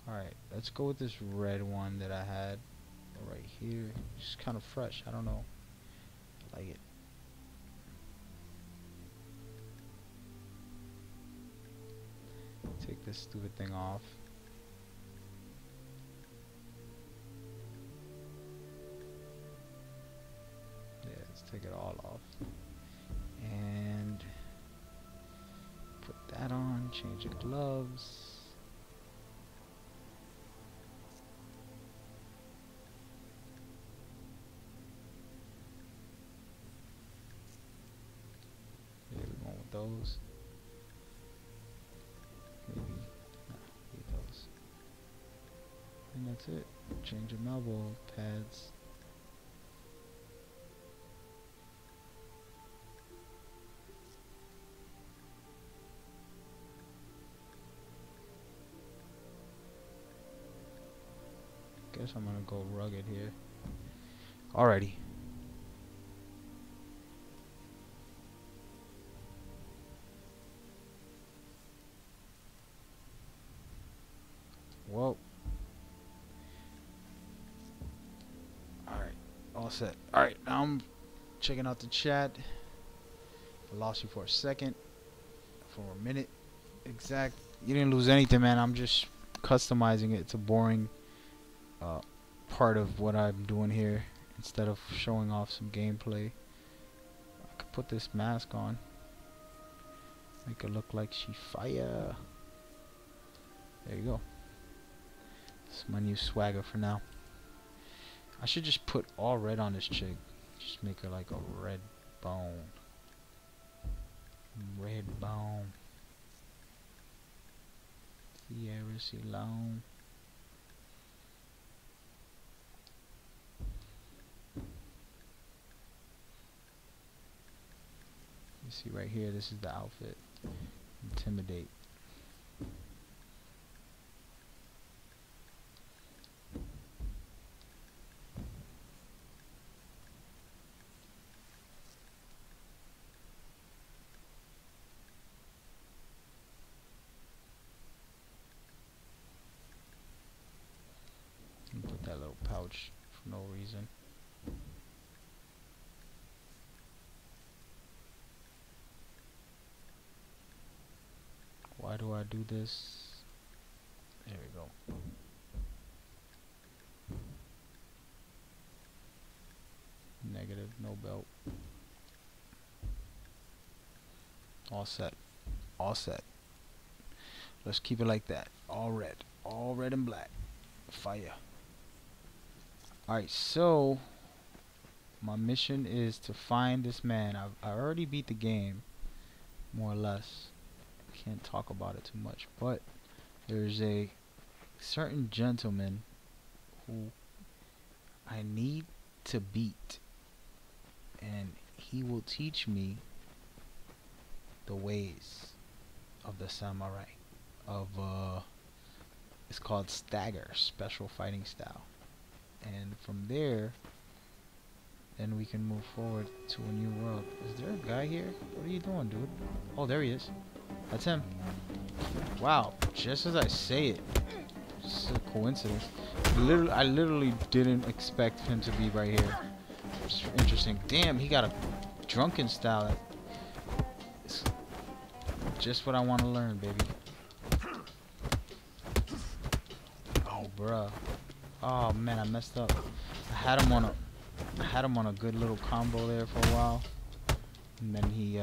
Alright, let's go with this red one that I had right here. It's kind of fresh. I don't know. I like it. Take this stupid thing off. Yeah, let's take it all off. And put that on. Change the gloves. Yeah, we're going with those. Maybe leave those. And that's it. Change your elbow pads. Guess I'm gonna go rugged here. Alrighty. Whoa. Alright, all set. Alright, now I'm checking out the chat. I lost you for a second. For a minute. Exact. You didn't lose anything, man. I'm just customizing it. It's a boring part of what I'm doing here. Instead of showing off some gameplay. I could put this mask on. Make it look like she fire. There you go. This is my new swagger for now. I should just put all red on this chick. Just make her like a red bone. Red bone. Sierra Ceylon. You see right here, this is the outfit. Intimidate. Put that little pouch for no reason. Why do I do this? There we go. Negative, no belt. All set. All set. Let's keep it like that. All red. All red and black. Fire. Alright, so my mission is to find this man. I already beat the game, more or less. Can't talk about it too much, but there's a certain gentleman who I need to beat, and he will teach me the ways of the samurai of it's called stagger, special fighting style. And from there, then we can move forward to a new world. Is there a guy here? What are you doing, dude? Oh, there he is. That's him. Wow, just as I say it. It's a coincidence. I literally didn't expect him to be right here. It's interesting. Damn, he got a drunken style. It's just what I want to learn, baby. Oh, bruh. Oh man, I messed up. I had him on a good little combo there for a while, and then he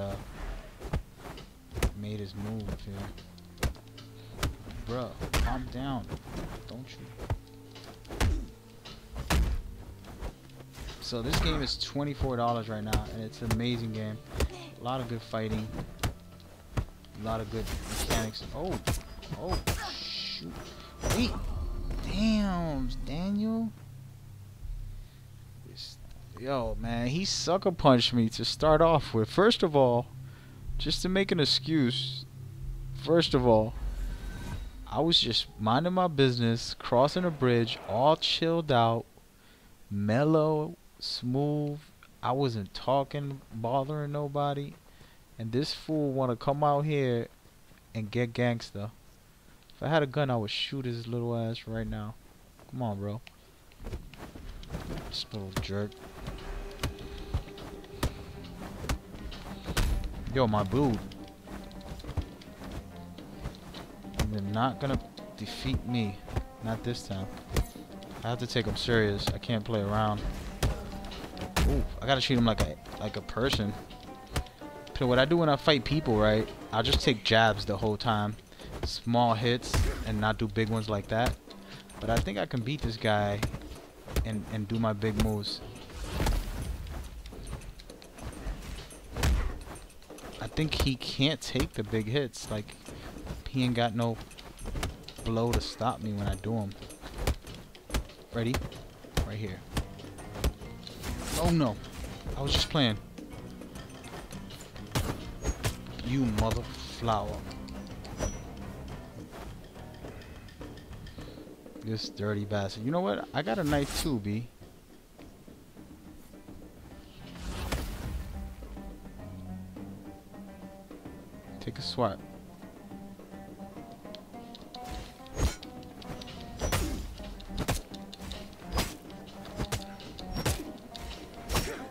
made his move here. Bruh, calm down, don't you? So this game is $24 right now, and it's an amazing game. A lot of good fighting, a lot of good mechanics. Oh, shoot! Wait. Damn, Daniel. Yo, man, he sucker punched me to start off with. First of all, just to make an excuse. First of all, I was just minding my business, crossing a bridge, all chilled out, mellow, smooth. I wasn't talking, bothering nobody. And this fool wanna come out here and get gangster. If I had a gun, I would shoot his little ass right now. Come on, bro. This little jerk. Yo, my dude. You're not gonna defeat me. Not this time. I have to take him serious. I can't play around. Ooh, I gotta treat him like a person. So what I do when I fight people, right? I'll just take jabs the whole time. Small hits and not do big ones like that. But I think I can beat this guy and do my big moves. I think he can't take the big hits. Like, he ain't got no blow to stop me when I do them. Ready? Right here. Oh no. I was just playing. You mother flower. This dirty bastard. You know what? I got a knife too, B. Take a swat.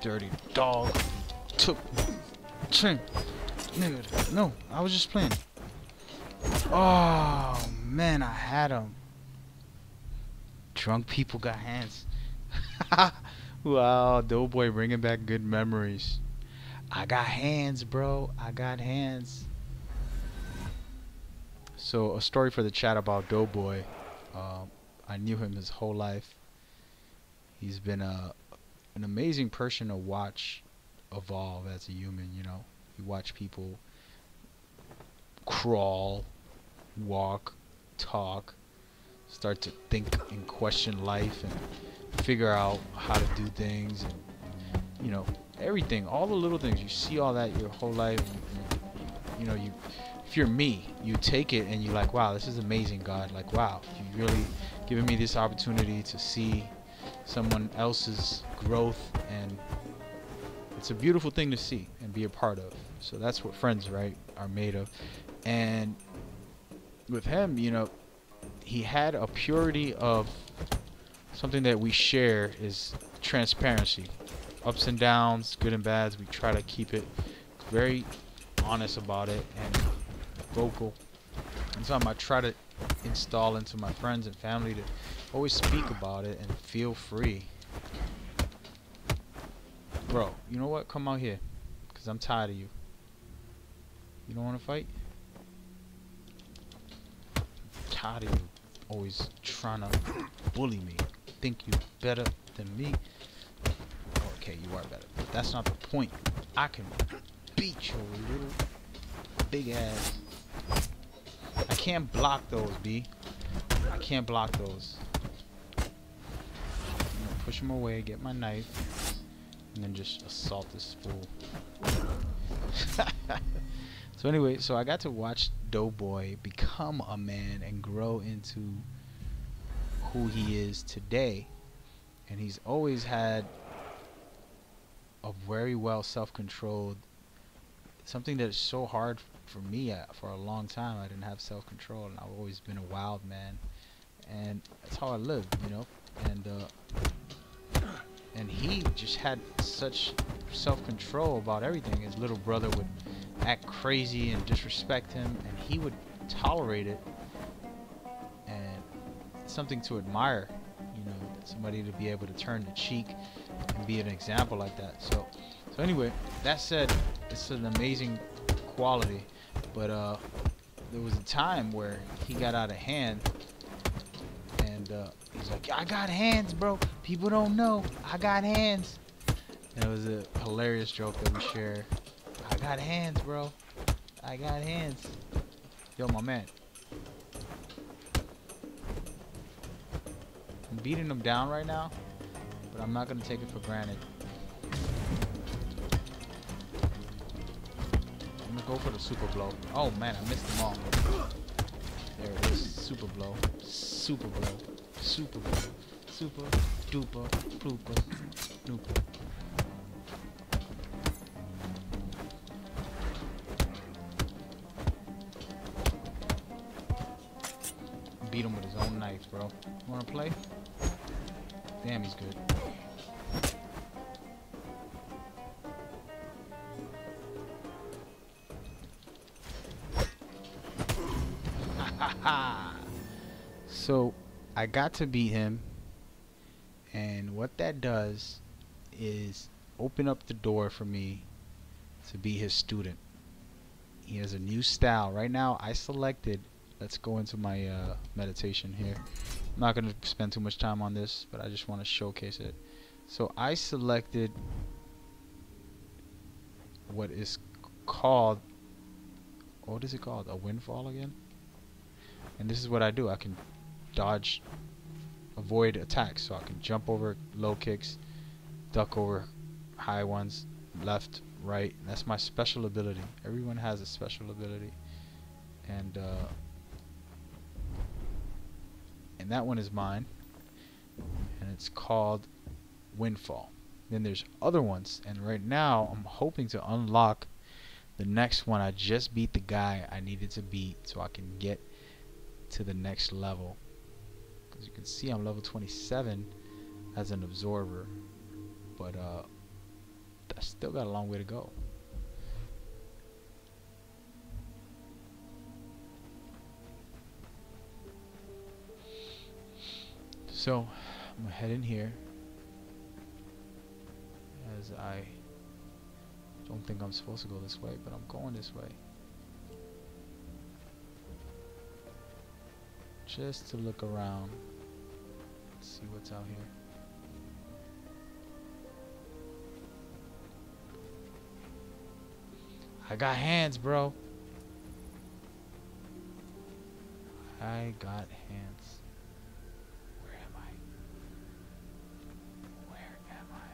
Dirty dog. Took chin. Nigga. No, I was just playing. Oh man, I had him. Drunk people got hands. Wow, Doughboy bringing back good memories. I got hands, bro. I got hands. So, a story for the chat about Doughboy. I knew him his whole life. He's been an amazing person to watch evolve as a human, you know. You watch people crawl, walk, talk, start to think and question life and figure out how to do things, and you know, everything, all the little things. You see all that your whole life. You know, if you're me, you take it and you're like, wow, this is amazing, God. Like, wow, you really giving me this opportunity to see someone else's growth, and it's a beautiful thing to see and be a part of. So that's what friends, right, are made of. And with him, you know, he had a purity of something that we share is transparency. Ups and downs, good and bads, we try to keep it very honest about it and vocal. And something I try to install into my friends and family, to always speak about it and feel free. Bro, you know what? Come out here, because I'm tired of you. You don't want to fight? I'm tired of you always trying to bully me. Think you better than me? Okay, you are better, but that's not the point. I can beat your little big ass. I can't block those, B. I can't block those. I'm gonna push him away, get my knife, and then just assault this fool. So anyway, so I got to watch Doughboy become a man and grow into who he is today. And he's always had a very well self-controlled, something that is so hard for me. For a long time I didn't have self-control, and I've always been a wild man, and that's how I lived, you know. And he just had such self-control about everything. His little brother would act crazy and disrespect him, and he would tolerate it, and it's something to admire, you know, somebody to be able to turn the cheek and be an example like that. So anyway, that said, it's an amazing quality, but there was a time where he got out of hand, and he's like, I got hands, bro. People don't know I got hands. And it was a hilarious joke that we share. I got hands, bro. I got hands. Yo, my man. I'm beating him down right now, but I'm not gonna take it for granted. I'm gonna go for the super blow. Oh man, I missed them all. There it is. Super blow. Super blow. Super blow. Super duper blooper nooper. Beat him with his own knife, bro. You wanna play? Damn, he's good. So I got to beat him, and what that does is open up the door for me to be his student. He has a new style. Right now I selected, let's go into my meditation here. I'm not going to spend too much time on this, but I just want to showcase it. So I selected what is called, what is it called? A windfall again? And this is what I do. I can dodge, avoid attacks. So I can jump over low kicks, duck over high ones, left, right. That's my special ability. Everyone has a special ability. And that one is mine. And it's called Windfall. Then there's other ones. And right now I'm hoping to unlock the next one. I just beat the guy I needed to beat so I can get to the next level. As you can see, I'm level 27 as an Absolver, but I still got a long way to go. So I'm gonna head in here, as I don't think I'm supposed to go this way, but I'm going this way. Just to look around, see what's out here. I got hands, bro. I got hands. Where am I? Where am I?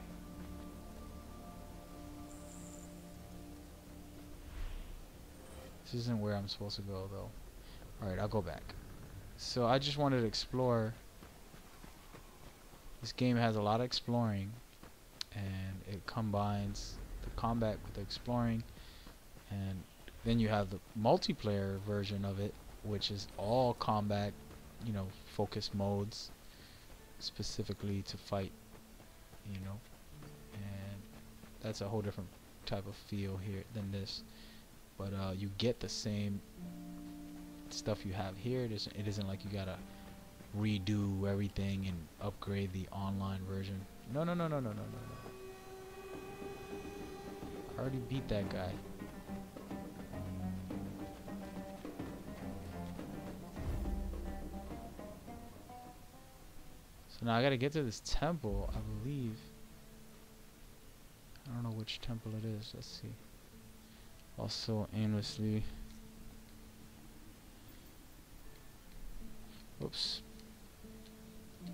This isn't where I'm supposed to go, though. Alright, I'll go back. So I just wanted to explore. This game has a lot of exploring, and it combines the combat with the exploring, and then you have the multiplayer version of it, which is all combat, you know, focus modes specifically to fight, you know, and that's a whole different type of feel here than this, but you get the same stuff you have here. It isn't like you gotta redo everything and upgrade the online version. No. I already beat that guy. So now I gotta get to this temple, I believe. I don't know which temple it is. Let's see. Also aimlessly. Oops. I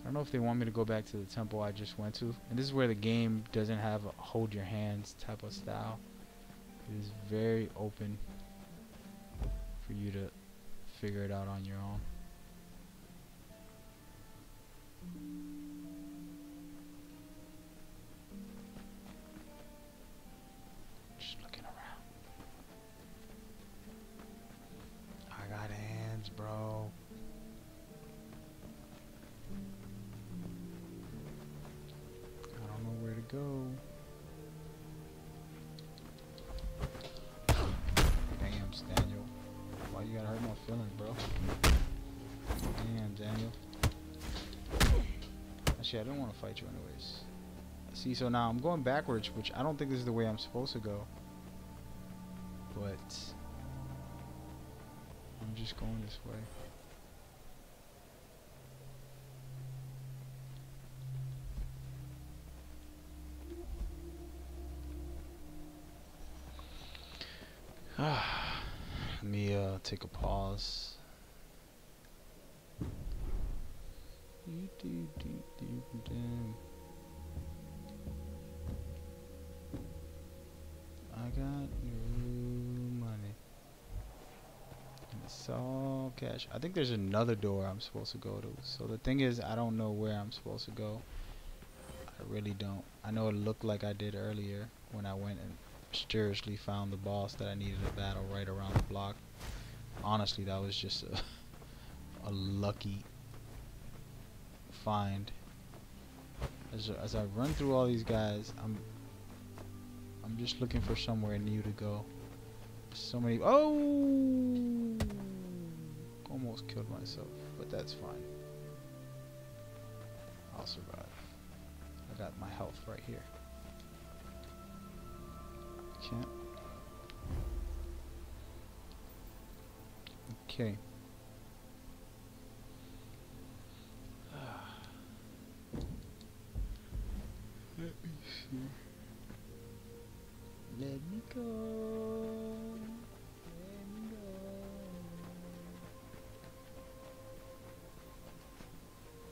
don't know if they want me to go back to the temple I just went to. And this is where the game doesn't have a hold your hands type of style. It is very open for you to figure it out on your own. Just looking around. I got hands, bro. Go. Damn, Daniel. Why you gotta hurt my feelings, bro? Damn, Daniel. Actually, I didn't want to fight you anyways. See, so now I'm going backwards, which I don't think this is the way I'm supposed to go. But I'm just going this way. Let me take a pause. I got new money. Let me It's all cash. I think there's another door I'm supposed to go to. So the thing is, I don't know where I'm supposed to go. I really don't. I know it looked like I did earlier when I went and mysteriously found the boss that I needed to battle right around the block. Honestly, that was just a lucky find. As I run through all these guys, I'm just looking for somewhere new to go. So many. Oh! Almost killed myself, but that's fine. I'll survive. I got my health right here. Can't. Okay. Let me see. Let me go. Let me go.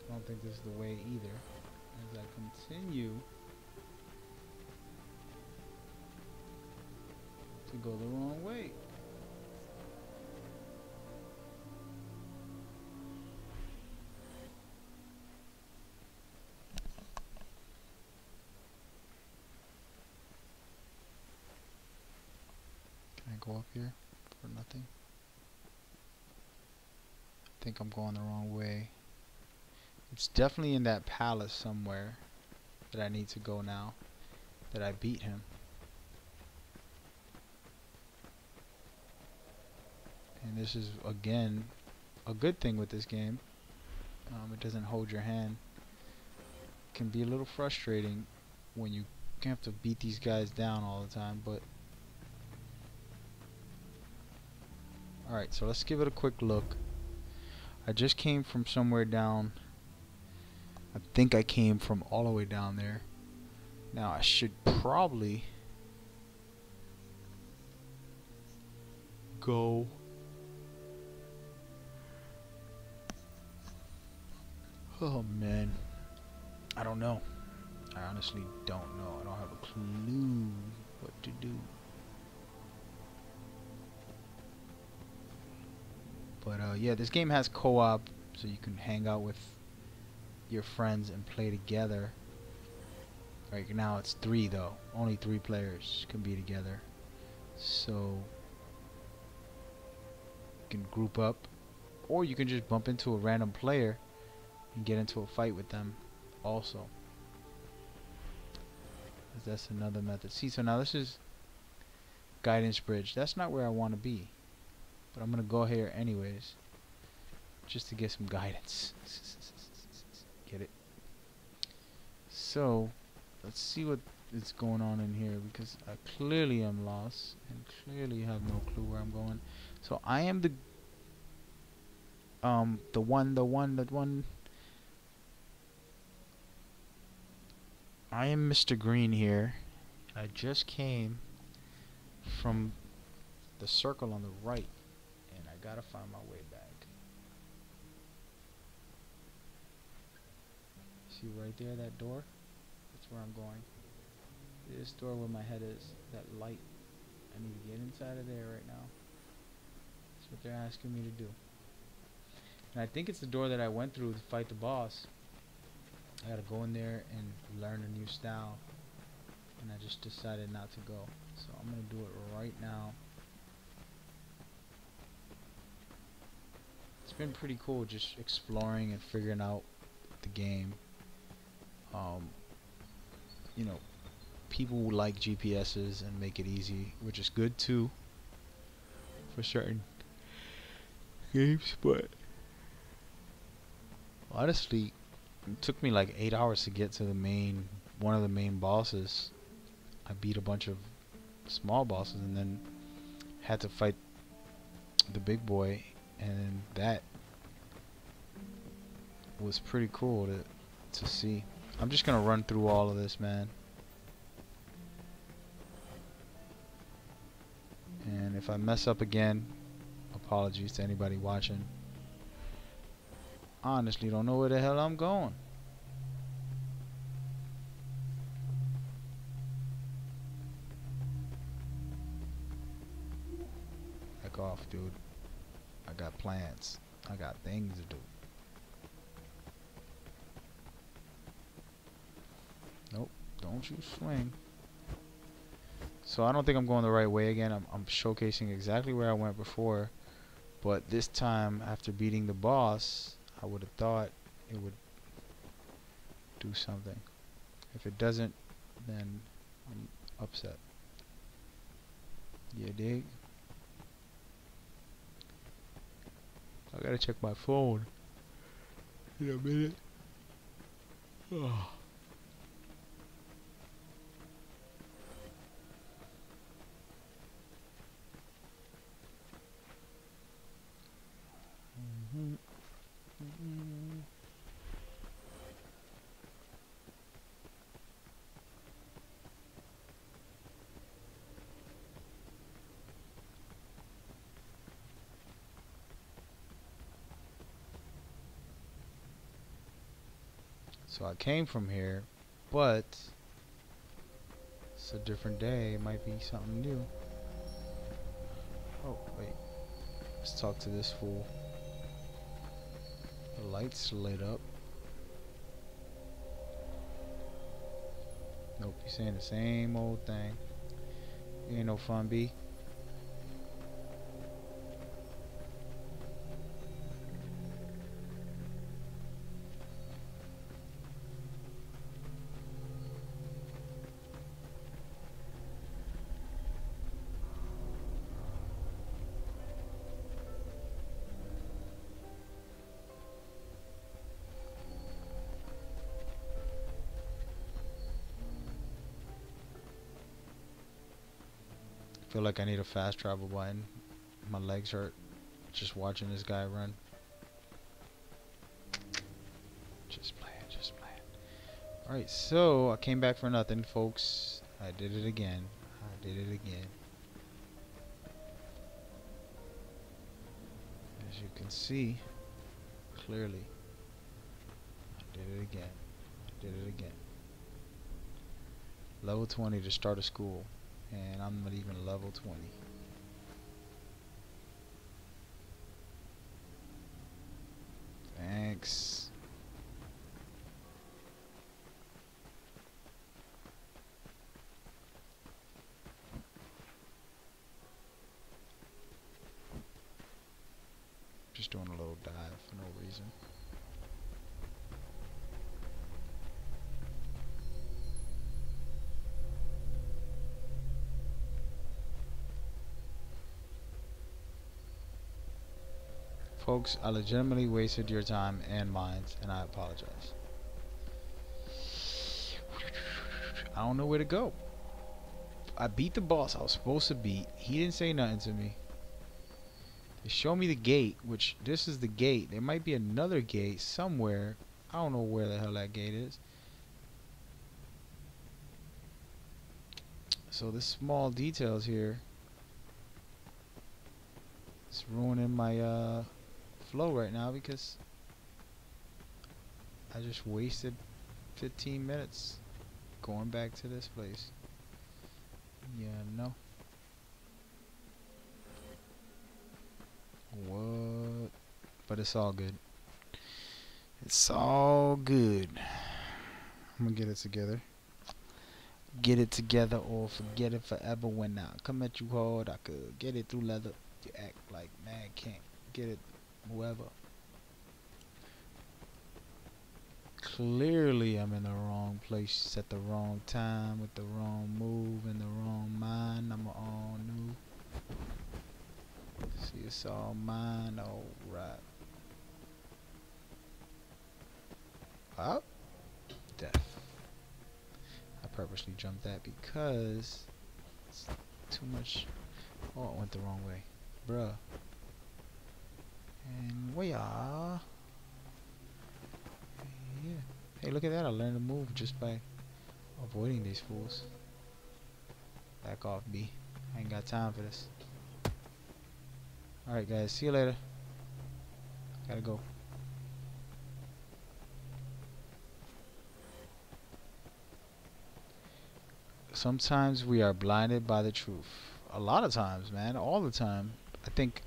I don't think this is the way either. As I continue to go the wrong way. Can I go up here for nothing? I think I'm going the wrong way. It's definitely in that palace somewhere that I need to go now that I beat him. And this is, again, a good thing with this game. It doesn't hold your hand. It can be a little frustrating when you have to beat these guys down all the time, but alright, so let's give it a quick look. I just came from somewhere down. I think I came from all the way down there. Now I should probably go oh man, I don't know. I honestly don't know. I don't have a clue what to do. But yeah, this game has co-op, so you can hang out with your friends and play together. Right now it's 3 though. Only 3 players can be together. So you can group up, or you can just bump into a random player and get into a fight with them also. That's another method. See, so now this is Guidance Bridge. That's not where I want to be, but I'm gonna go here anyways, just to get some guidance. Get it? So let's see what is going on in here, because I clearly am lost and clearly have no clue where I'm going. So I am the one. I am Mr. Green here. I just came from the circle on the right, and I gotta find my way back. See right there, that door? That's where I'm going. This door where my head is, that light. I need to get inside of there right now. That's what they're asking me to do. And I think it's the door that I went through to fight the boss. I gotta go in there and learn a new style, and I just decided not to go, so I'm gonna do it right now. It's been pretty cool just exploring and figuring out the game. You know, people like GPSs and make it easy, which is good too for certain games, but honestly it took me like 8 hours to get to one of the main bosses. I beat a bunch of small bosses and then had to fight the big boy, and that was pretty cool to see. I'm just gonna run through all of this, man. And if I mess up again, apologies to anybody watching. Honestly don't know where the hell I'm going. Back off, dude. I got plans. I got things to do. Nope. Don't you swing. So I don't think I'm going the right way again. I'm showcasing exactly where I went before. But this time, after beating the boss, I would have thought it would do something. If it doesn't, then I'm upset. You dig? I gotta check my phone in a minute. Oh. So I came from here, but it's a different day. It might be something new. Oh, wait. Let's talk to this fool. The lights lit up. Nope, he's saying the same old thing. You ain't no fun, B. Feel like I need a fast travel button. My legs hurt just watching this guy run. Just playing, just playing. Alright, so I came back for nothing, folks. I did it again. I did it again. As you can see, clearly, I did it again. I did it again. Level 20 to start a school. And I'm not even level 20. Thanks. Just doing a little dive for no reason. Folks, I legitimately wasted your time and mine, and I apologize. I don't know where to go. I beat the boss I was supposed to beat. He didn't say nothing to me. They show me the gate, which this is the gate. There might be another gate somewhere. I don't know where the hell that gate is. So the small details here, it's ruining my flow right now because I just wasted 15 minutes going back to this place. Yeah, no. What? But it's all good. It's all good. I'm gonna get it together. Get it together or forget it forever. When I come at you hard, I could get it through leather. You act like man can't get it. Whoever. Clearly I'm in the wrong place at the wrong time with the wrong move in the wrong mind. I'm all new. See, it's all mine. Alright. Up. Death. I purposely jumped that because it's too much. Oh, it went the wrong way. Bruh. And we are. Yeah. Hey, look at that. I learned to move just by avoiding these fools. Back off, B. I ain't got time for this. Alright, guys. See you later. Gotta go. Sometimes we are blinded by the truth. A lot of times, man. All the time. I think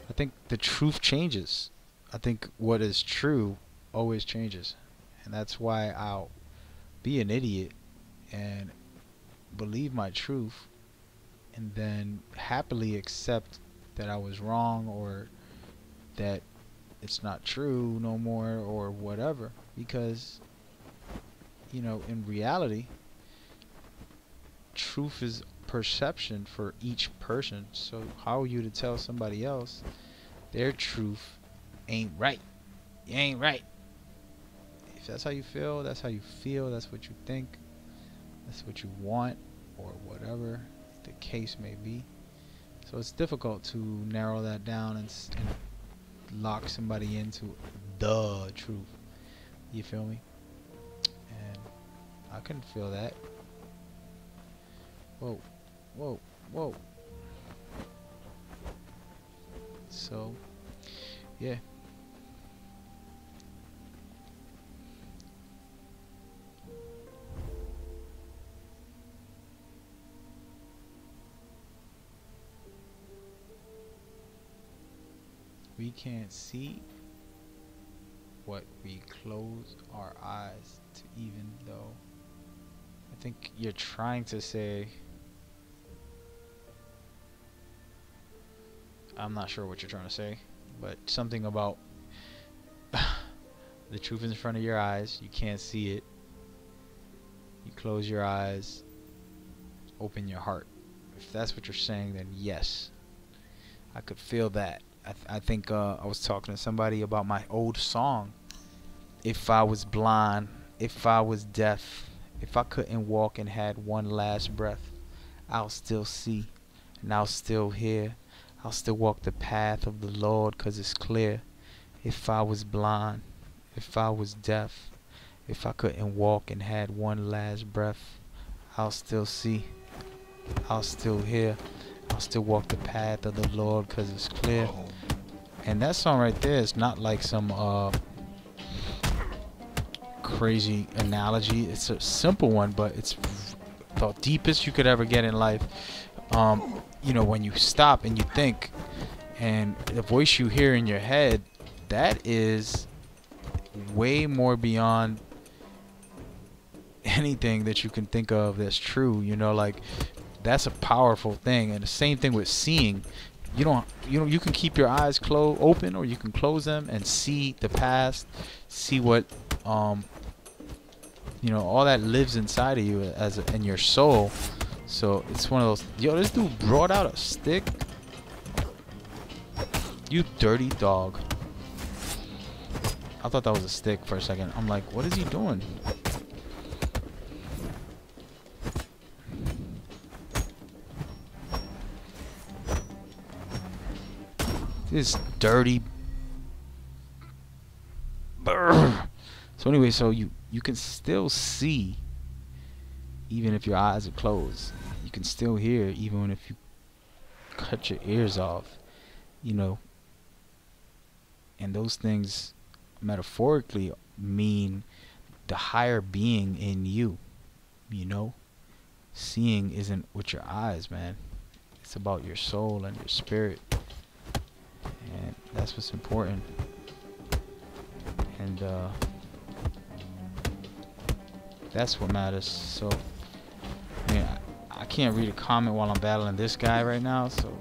I think the truth changes. I think what is true always changes. And that's why I'll be an idiot and believe my truth and then happily accept that I was wrong, or that it's not true no more, or whatever. Because, you know, in reality, truth is perception for each person. So how are you to tell somebody else their truth ain't right? You ain't right. If that's how you feel, that's how you feel, that's what you think, that's what you want, or whatever the case may be. So it's difficult to narrow that down and lock somebody into the truth. You feel me? And I couldn't feel that. Whoa, whoa, whoa. So, yeah. We can't see what we close our eyes to, even though. I think you're trying to say, I'm not sure what you're trying to say, but something about the truth is in front of your eyes, you can't see it, you close your eyes, open your heart. If that's what you're saying, then yes, I could feel that. I think I was talking to somebody about my old song. If I was blind, if I was deaf, if I couldn't walk and had one last breath, I'll still see and I'll still hear. I'll still walk the path of the Lord 'cause it's clear. If I was blind, if I was deaf, if I couldn't walk and had one last breath, I'll still see, I'll still hear, I'll still walk the path of the Lord 'cause it's clear. And that song right there is not like some crazy analogy. It's a simple one, but it's the deepest you could ever get in life. You know, when you stop and you think, and the voice you hear in your head, that is way more beyond anything that you can think of that's true. You know, like, that's a powerful thing. And the same thing with seeing. You can keep your eyes open, or you can close them and see the past, see what you know, all that lives inside of you in your soul. So it's one of those. Yo, this dude brought out a stick. You dirty dog. I thought that was a stick for a second. I'm like, what is he doing? This dirty. Brr. So anyway, so you can still see even if your eyes are closed. You can still hear even if you cut your ears off. You know. And those things metaphorically mean the higher being in you. You know? Seeing isn't with your eyes, man. It's about your soul and your spirit. And that's what's important. And that's what matters. So, I mean, I can't read a comment while I'm battling this guy right now. So,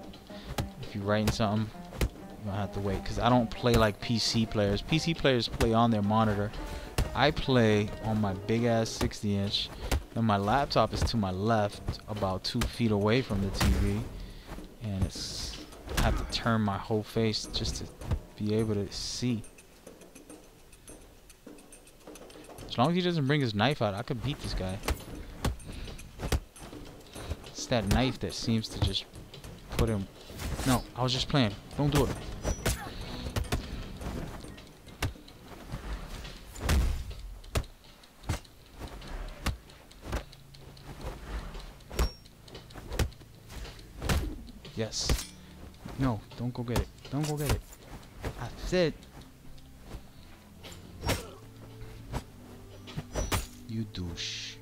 if you're writing something, you're gonna have to wait. Because I don't play like PC players. PC players play on their monitor. I play on my big ass 60-inch. And my laptop is to my left, about 2 feet away from the TV. And I have to turn my whole face just to be able to see. As long as he doesn't bring his knife out, I could beat this guy. It's that knife that seems to just put him... No, I was just playing. Don't do it. Yes. No, don't go get it. Don't go get it. I said... You douche.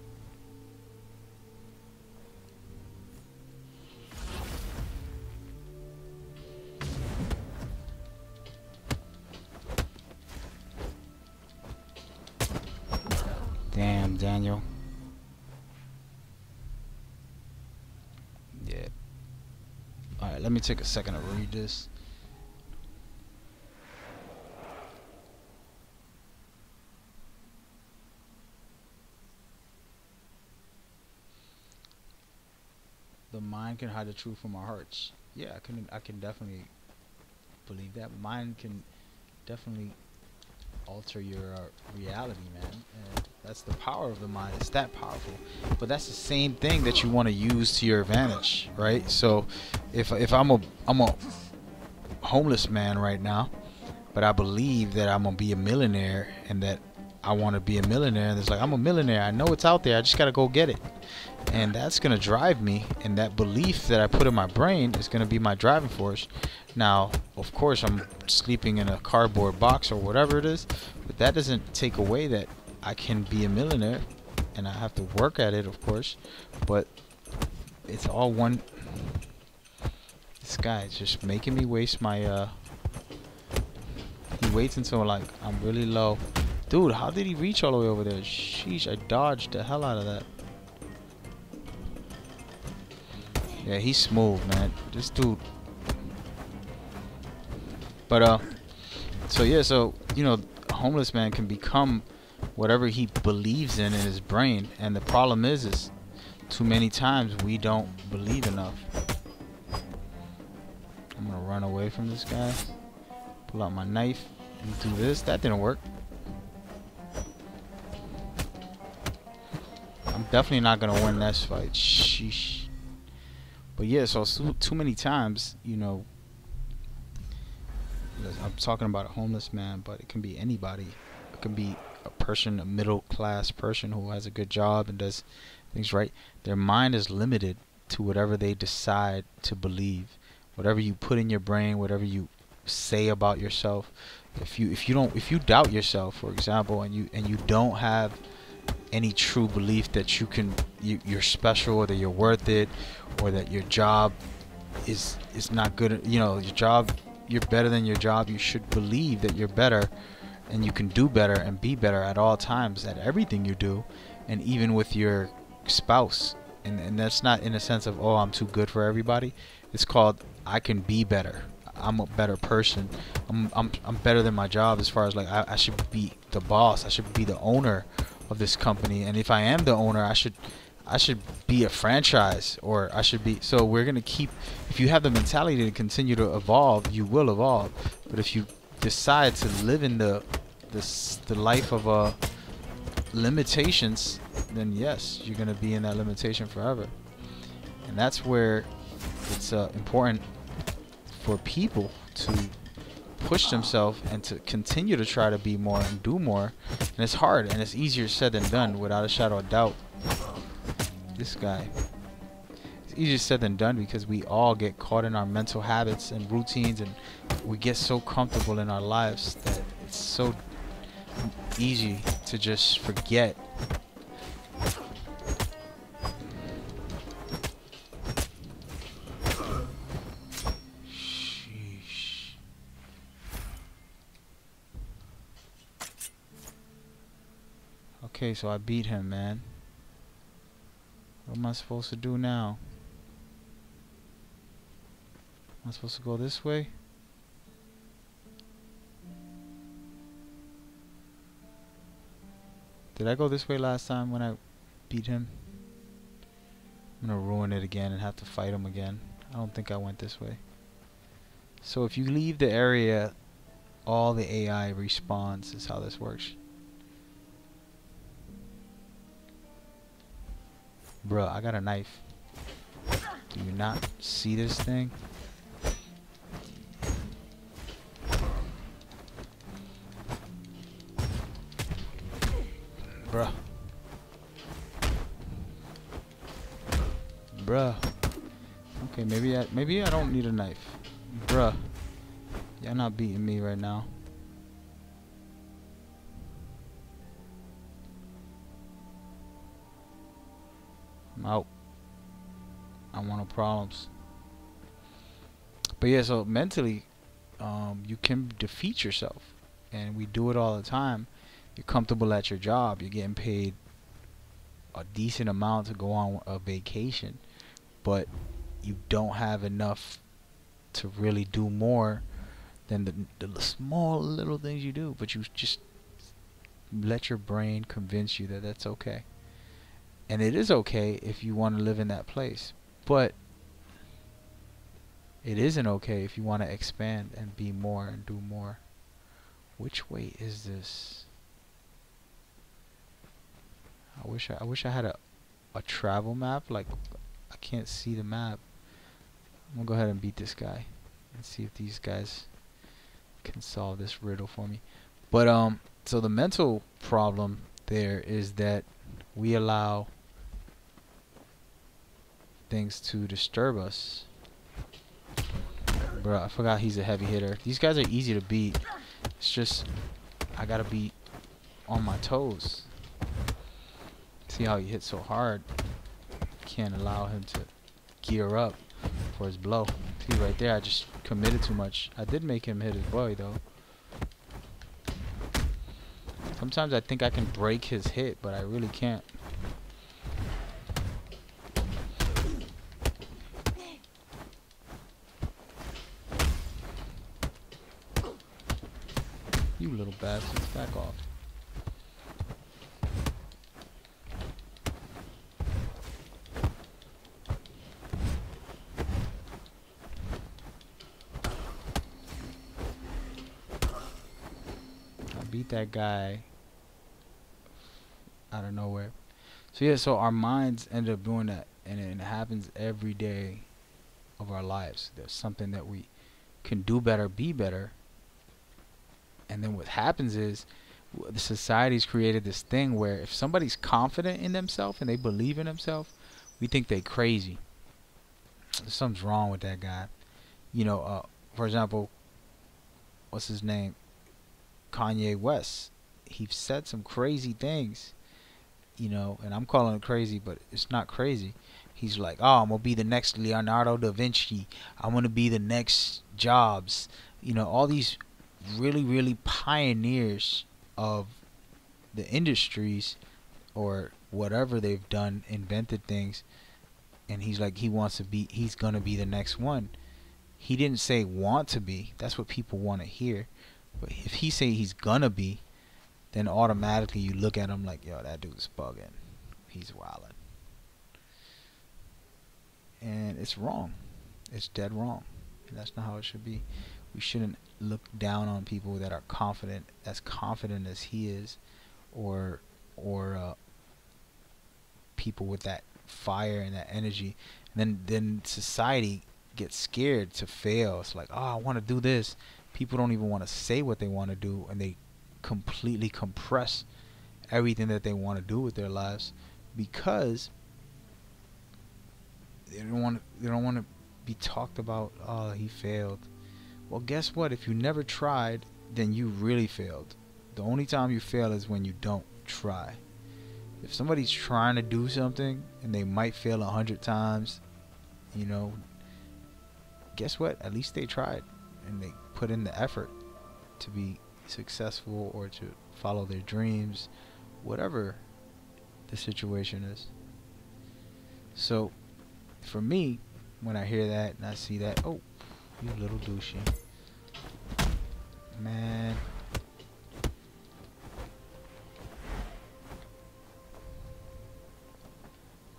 manual. Yeah. Alright, let me take a second to read this. The mind can hide the truth from our hearts. Yeah, I can definitely believe that. Mind can definitely alter your reality, man. And that's the power of the mind. It's that powerful. But that's the same thing that you want to use to your advantage, right? So if I'm a homeless man right now, but I believe that I'm gonna be a millionaire and that I want to be a millionaire, and it's like, I'm a millionaire, I know it's out there, I just gotta go get it. And that's gonna drive me, and that belief that I put in my brain is gonna be my driving force. Now, of course, I'm sleeping in a cardboard box or whatever it is, but that doesn't take away that I can be a millionaire, and I have to work at it, of course. But it's all one. This guy is just making me waste my he waits until like I'm really low. Dude, how did he reach all the way over there? Sheesh, I dodged the hell out of that. Yeah, he's smooth, man. This dude. But so yeah, so you know, a homeless man can become whatever he believes in his brain, and the problem is too many times we don't believe enough. I'm gonna run away from this guy. Pull out my knife and do this. That didn't work. I'm definitely not gonna win this fight. Sheesh. But yeah, so too many times, you know, I'm talking about a homeless man, but it can be anybody. It can be a person, a middle class person who has a good job and does things right. Their mind is limited to whatever they decide to believe. Whatever you put in your brain, whatever you say about yourself. If you doubt yourself, for example, and you don't have any true belief that you're special, or that you're worth it, or that your job is not good, you know, your job, you're better than your job, you should believe that you're better and you can do better and be better at all times at everything you do, and even with your spouse. And that's not in a sense of, oh, I'm too good for everybody. It's called, I can be better. I'm a better person. I'm better than my job, as far as like I should be the boss. I should be the owner of this company, and if I am the owner, I should be a franchise, or I should be. So we're gonna keep. If you have the mentality to continue to evolve, you will evolve. But if you decide to live in the life of limitations, then yes, you're gonna be in that limitation forever. And that's where it's important for people to push themselves and to continue to try to be more and do more. And it's hard, and it's easier said than done, without a shadow of doubt. This guy, it's easier said than done, because we all get caught in our mental habits and routines, and we get so comfortable in our lives that it's so easy to just forget. Okay, so I beat him, man. What am I supposed to do now? Am I supposed to go this way? Did I go this way last time when I beat him? I'm gonna ruin it again and have to fight him again. I don't think I went this way. So if you leave the area, all the AI respawns, is how this works. Bruh, I got a knife. Do you not see this thing? Bruh. Bruh. Okay, maybe I don't need a knife. Bruh. Y'all not beating me right now. I'm out. I want no problems. But yeah, so mentally, you can defeat yourself, and we do it all the time. You're comfortable at your job. You're getting paid a decent amount to go on a vacation, but you don't have enough to really do more than the small little things you do. But you just let your brain convince you that that's okay. And it is okay if you want to live in that place. But it isn't okay if you want to expand and be more and do more. Which way is this? I wish I had a travel map. Like, I can't see the map. I'm gonna go ahead and beat this guy and see if these guys can solve this riddle for me. But so the mental problem there is that we allow things to disturb us. Bro, I forgot he's a heavy hitter. These guys are easy to beat. It's just I gotta be on my toes. See how he hits so hard. Can't allow him to gear up for his blow. See right there, I just committed too much. I did make him hit his boy though. Sometimes I think I can break his hit, but I really can't. You little bastards, back off. Beat that guy out of nowhere. So yeah, so our minds end up doing that, and it happens every day of our lives. There's something that we can do better, be better, and then what happens is the society's created this thing where if somebody's confident in themselves and they believe in themselves, we think they crazy. Something's wrong with that guy. You know, for example, what's his name? Kanye West. He said some crazy things, you know, and I'm calling it crazy, but it's not crazy. He's like, oh, I'm gonna be the next Leonardo da Vinci. I'm gonna be the next Jobs. You know, all these really pioneers of the industries or whatever they've done, invented things, and he's like, he's gonna be the next one. He didn't say want to be. That's what people want to hear. But if he say he's gonna be, then automatically you look at him like, yo, that dude's bugging. He's wildin'. And it's wrong. It's dead wrong. And that's not how it should be. We shouldn't look down on people that are confident, as confident as he is, or people with that fire and that energy. And then society gets scared to fail. It's like, oh, I want to do this. People don't even want to say what they want to do, and they completely compress everything that they want to do with their lives because they don't want to be talked about. Oh, he failed. Well, guess what? If you never tried, then you really failed. The only time you fail is when you don't try. If somebody's trying to do something and they might fail 100 times, you know, guess what? At least they tried and they put in the effort to be successful or to follow their dreams, whatever the situation is. So for me, when I hear that and I see that, oh, you little douchey, man,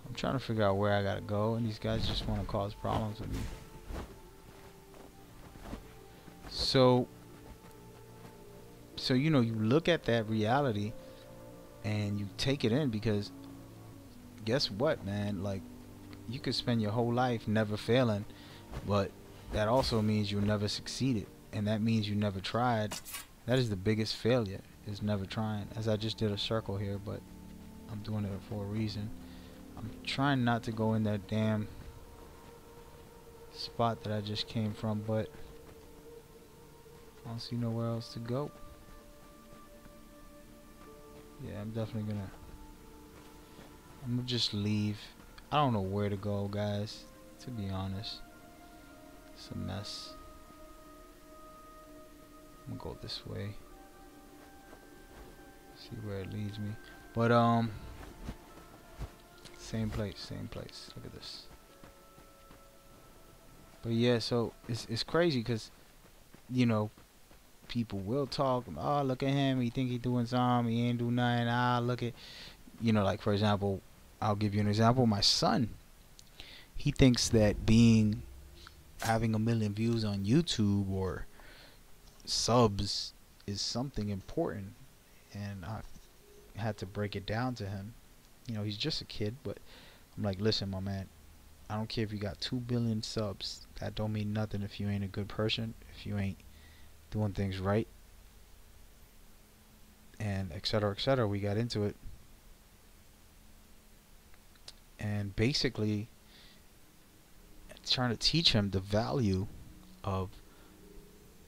I'm trying to figure out where I gotta go, and these guys just want to cause problems with me. So you know, you look at that reality and you take it in, because guess what, man? Like, you could spend your whole life never failing, but that also means you never succeeded, and that means you never tried. That is the biggest failure, is never trying. As I just did a circle here, but I'm doing it for a reason. I'm trying not to go in that damn spot that I just came from, but I don't see nowhere else to go. Yeah, I'm definitely gonna just leave. I don't know where to go, guys, to be honest. It's a mess. I'm gonna go this way, see where it leads me. But Same place, same place. Look at this. But yeah, so it's crazy because you know people will talk. Oh, look at him. He think he doing something. He ain't do nothing. Ah, look at like for example, I'll give you an example. My son, he thinks that being having a million views on YouTube or subs is something important, and I had to break it down to him. He's just a kid, but I'm like, listen, my man, I don't care if you got 2 billion subs. That don't mean nothing if you ain't a good person, if you ain't doing things right, and et cetera, et cetera. We got into it, and basically trying to teach him the value of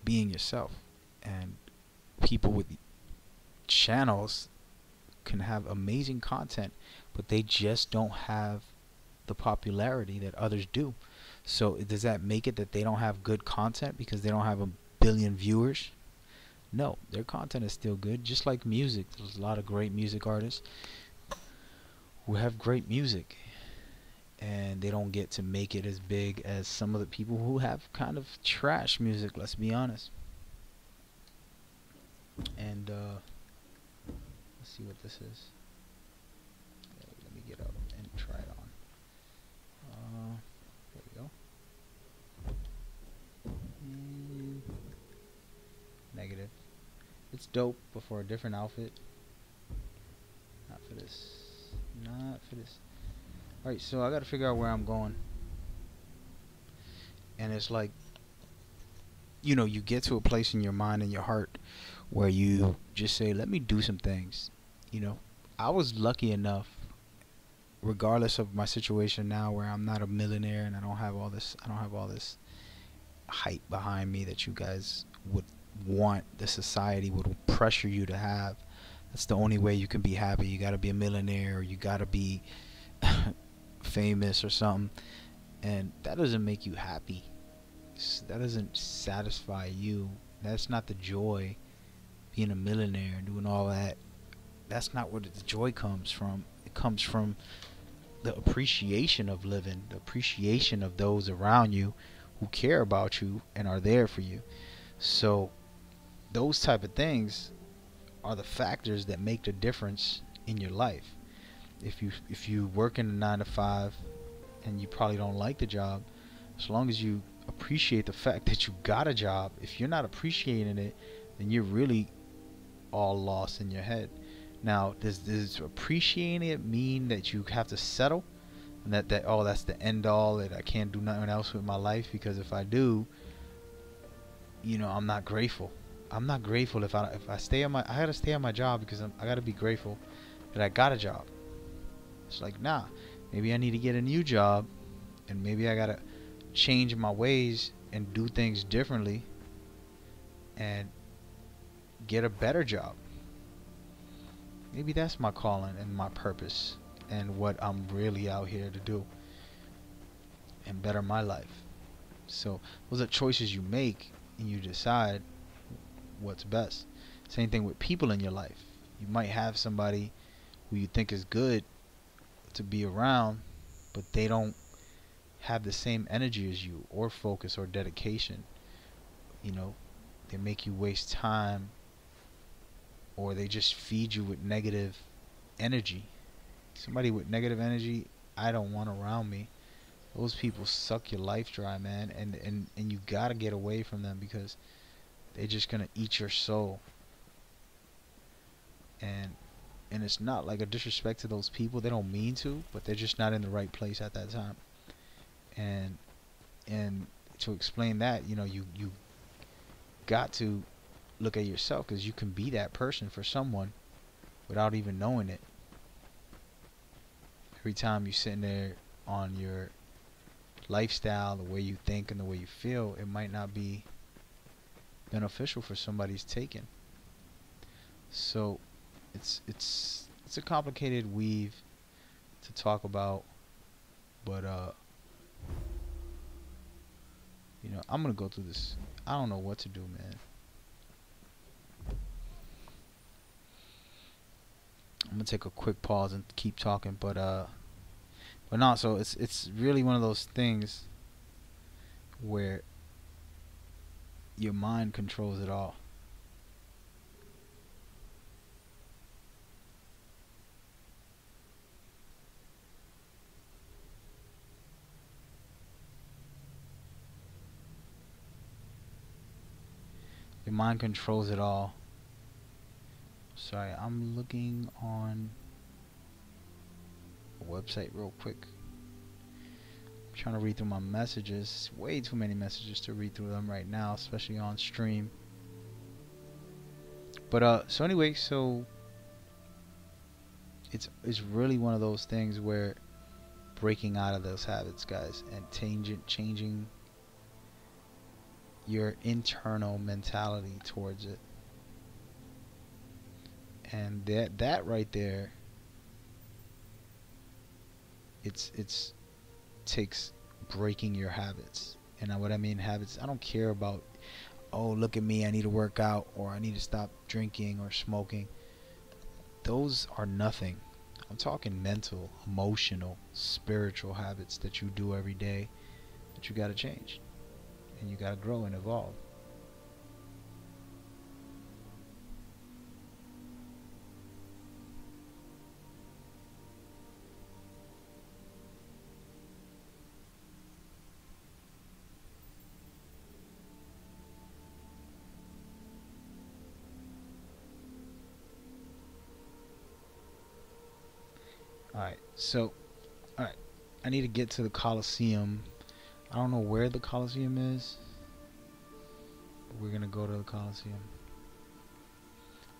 being yourself. And people with channels can have amazing content, but they just don't have the popularity that others do. So does that make it that they don't have good content because they don't have a billion viewers? No, their content is still good. Just like music, there's a lot of great music artists who have great music, and they don't get to make it as big as some of the people who have kind of trash music, let's be honest. And let's see what this is. Okay, let me get up and try it on. There we go. And negative. It's dope, but for a different outfit. Not for this. Not for this. Alright, so I gotta figure out where I'm going. And it's like, you get to a place in your mind and your heart where you just say, let me do some things. I was lucky enough, regardless of my situation now, where I'm not a millionaire and I don't have all this hype behind me that you guys would want, the society would pressure you to have. That's the only way you can be happy. You gotta be a millionaire, or you gotta be famous or something, and that doesn't make you happy. That doesn't satisfy you. That's not the joy. Being a millionaire and doing all that, that's not where the joy comes from. It comes from the appreciation of living, the appreciation of those around you who care about you and are there for you. So those type as are the factors that make the difference in your life. If you work in a 9 to 5 and you probably don't like the job, as long as you appreciate the fact that you got a job, if you're not appreciating it, then you're really all lost in your head. Now, does appreciating it mean that you have to settle, and that oh, that's the end all, that I can't do nothing else with my life? Because if I do, I'm not grateful. I'm not grateful if I stay on I gotta stay on my job because I gotta be grateful that I got a job. It's like, nah, maybe I need to get a new job, and maybe I gotta change my ways and do things differently and get a better job. Maybe that's my calling and my purpose and what I'm really out here to do, and better my life. So those are choices you make, and you decide what's best. Same thing with people in your life. You might have somebody who you think is good to be around, but they don't have the same energy as you, or focus, or dedication. They make you waste time, or they just feed you with negative energy. Somebody with negative energy, I don't want around me. Those people suck your life dry, man, and you gotta get away from them, because they're just gonna eat your soul. And it's not like a disrespect to those people. They don't mean to, but they're just not in the right place at that time. And to explain that, you got to look at yourself, because you can be that person for someone without even knowing it. Every time you're sitting there on your lifestyle, the way you think and the way you feel, it might not be beneficial for somebody's taken. So it's a complicated weave to talk about, but I'm gonna go through this. I don't know what to do, man. I'm gonna take a quick pause and keep talking, but But no, so it's really one of those things where your mind controls it all. Your mind controls it all. Sorry, I'm looking on a website real quick. I'm trying to read through my messages. Way too many messages to read through them right now, especially on stream. But so anyway, so it's really one of those things where breaking out of those habits, guys, and changing your internal mentality towards it. And that right there, it's takes breaking your habits. And what I mean habits, I don't care about, oh, look at me, I need to work out, or I need to stop drinking or smoking. Those are nothing. I'm talking mental, emotional, spiritual habits that you do every day that you got to change, and you got to grow and evolve. Alright, so, alright, I need to get to the Coliseum. I don't know where the Coliseum is, but we're gonna go to the Coliseum.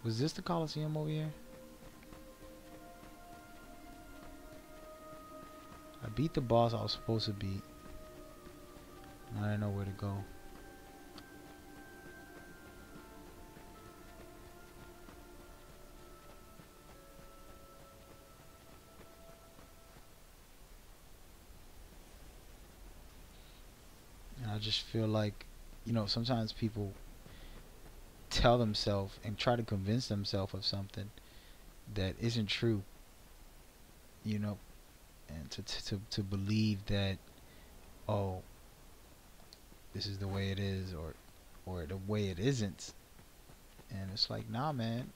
Was this the Coliseum over here? I beat the boss I was supposed to beat. I didn't know where to go. And I just feel like, you know, sometimes people tell themselves and try to convince themselves of something that isn't true, you know, and to believe that, oh, this is the way it is, or the way it isn't. And it's like, nah, man,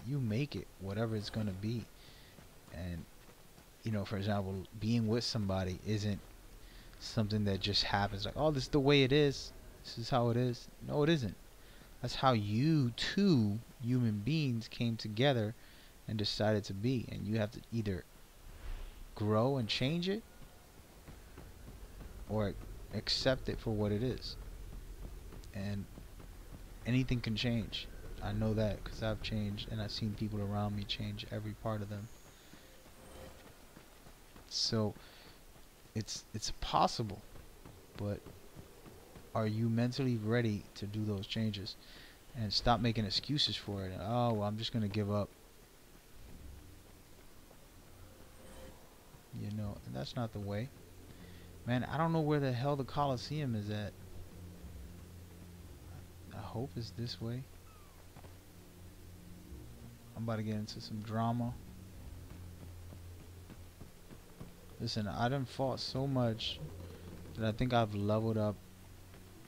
you make it whatever it's gonna be. And you know, for example, being with somebody isn't something that just happens, like, oh, this is the way it is, this is how it is. No, it isn't. That's how you two human beings came together and decided to be, and you have to either grow and change it or accept it for what it is. And anything can change. I know that because I've changed, and I've seen people around me change every part of them. So it's possible, but are you mentally ready to do those changes and stop making excuses for it? Oh, well, I'm just gonna give up. You know, and that's not the way. Man, I don't know where the hell the Coliseum is at. I hope it's this way. I'm about to get into some drama. Listen, I done fought so much that I think I've leveled up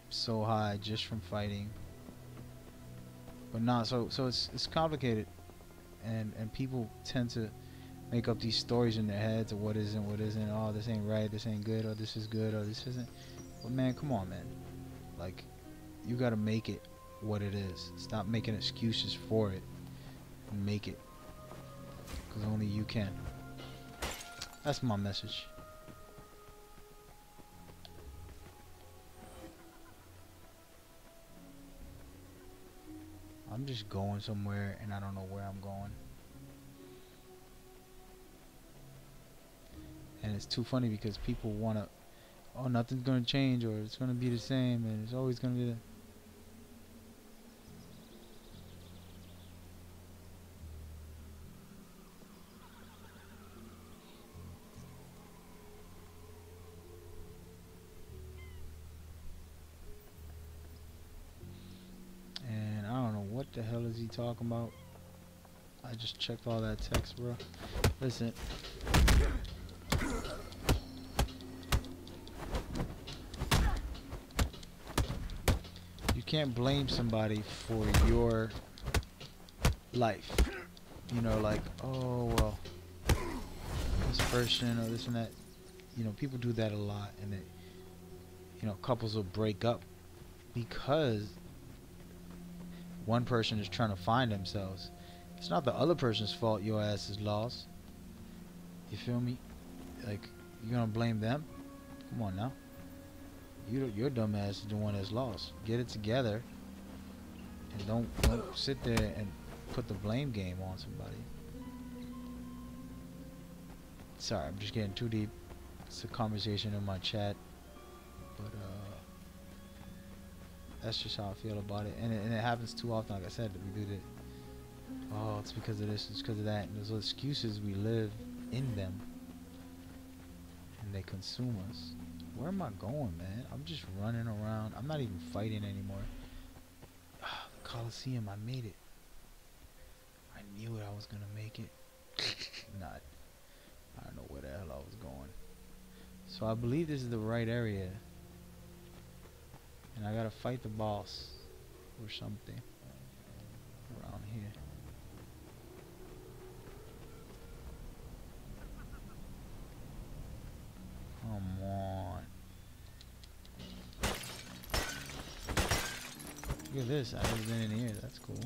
so high just from fighting. But nah, so it's complicated, and people tend to make up these stories in their heads of what is and what isn't. Oh, this ain't right, this ain't good, or this is good, or this isn't. But man, come on, man. Like, you gotta make it what it is. Stop making excuses for it and make it, because only you can. That's my message. I'm just going somewhere and I don't know where I'm going. And it's too funny because people want to, oh, nothing's going to change, or it's going to be the same, and it's always going to be the... And I don't know what the hell is he talking about. I just checked all that text, bro. Listen. can't blame somebody for your life. You know, like, oh well, this person or this and that. You know, people do that a lot, and it, you know, couples will break up because one person is trying to find themselves. It's not the other person's fault your ass is lost. You feel me? Like, you're gonna blame them? Come on now. Your dumb ass is the one that's lost. Get it together, and don't sit there and put the blame game on somebody. Sorry, I'm just getting too deep. It's a conversation in my chat, but that's just how I feel about it. And it happens too often. Like I said, we do that. Oh, it's because of this, it's because of that. And those excuses, we live in them, and they consume us. Where am I going, man? I'm just running around. I'm not even fighting anymore. Ah, the Coliseum, I made it. I knew it, I was gonna make it. Not. I don't know where the hell I was going. So I believe this is the right area. And I gotta fight the boss or something around here. Come on. Look at this. I've never been in here. That's cool.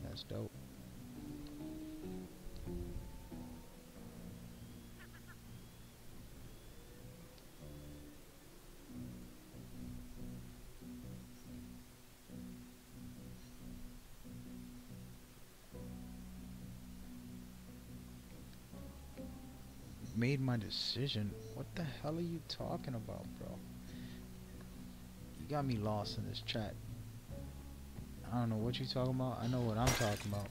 That's dope. Made my decision. What the hell are you talking about, bro? You got me lost in this chat. I don't know what you talking about. I know what I'm talking about.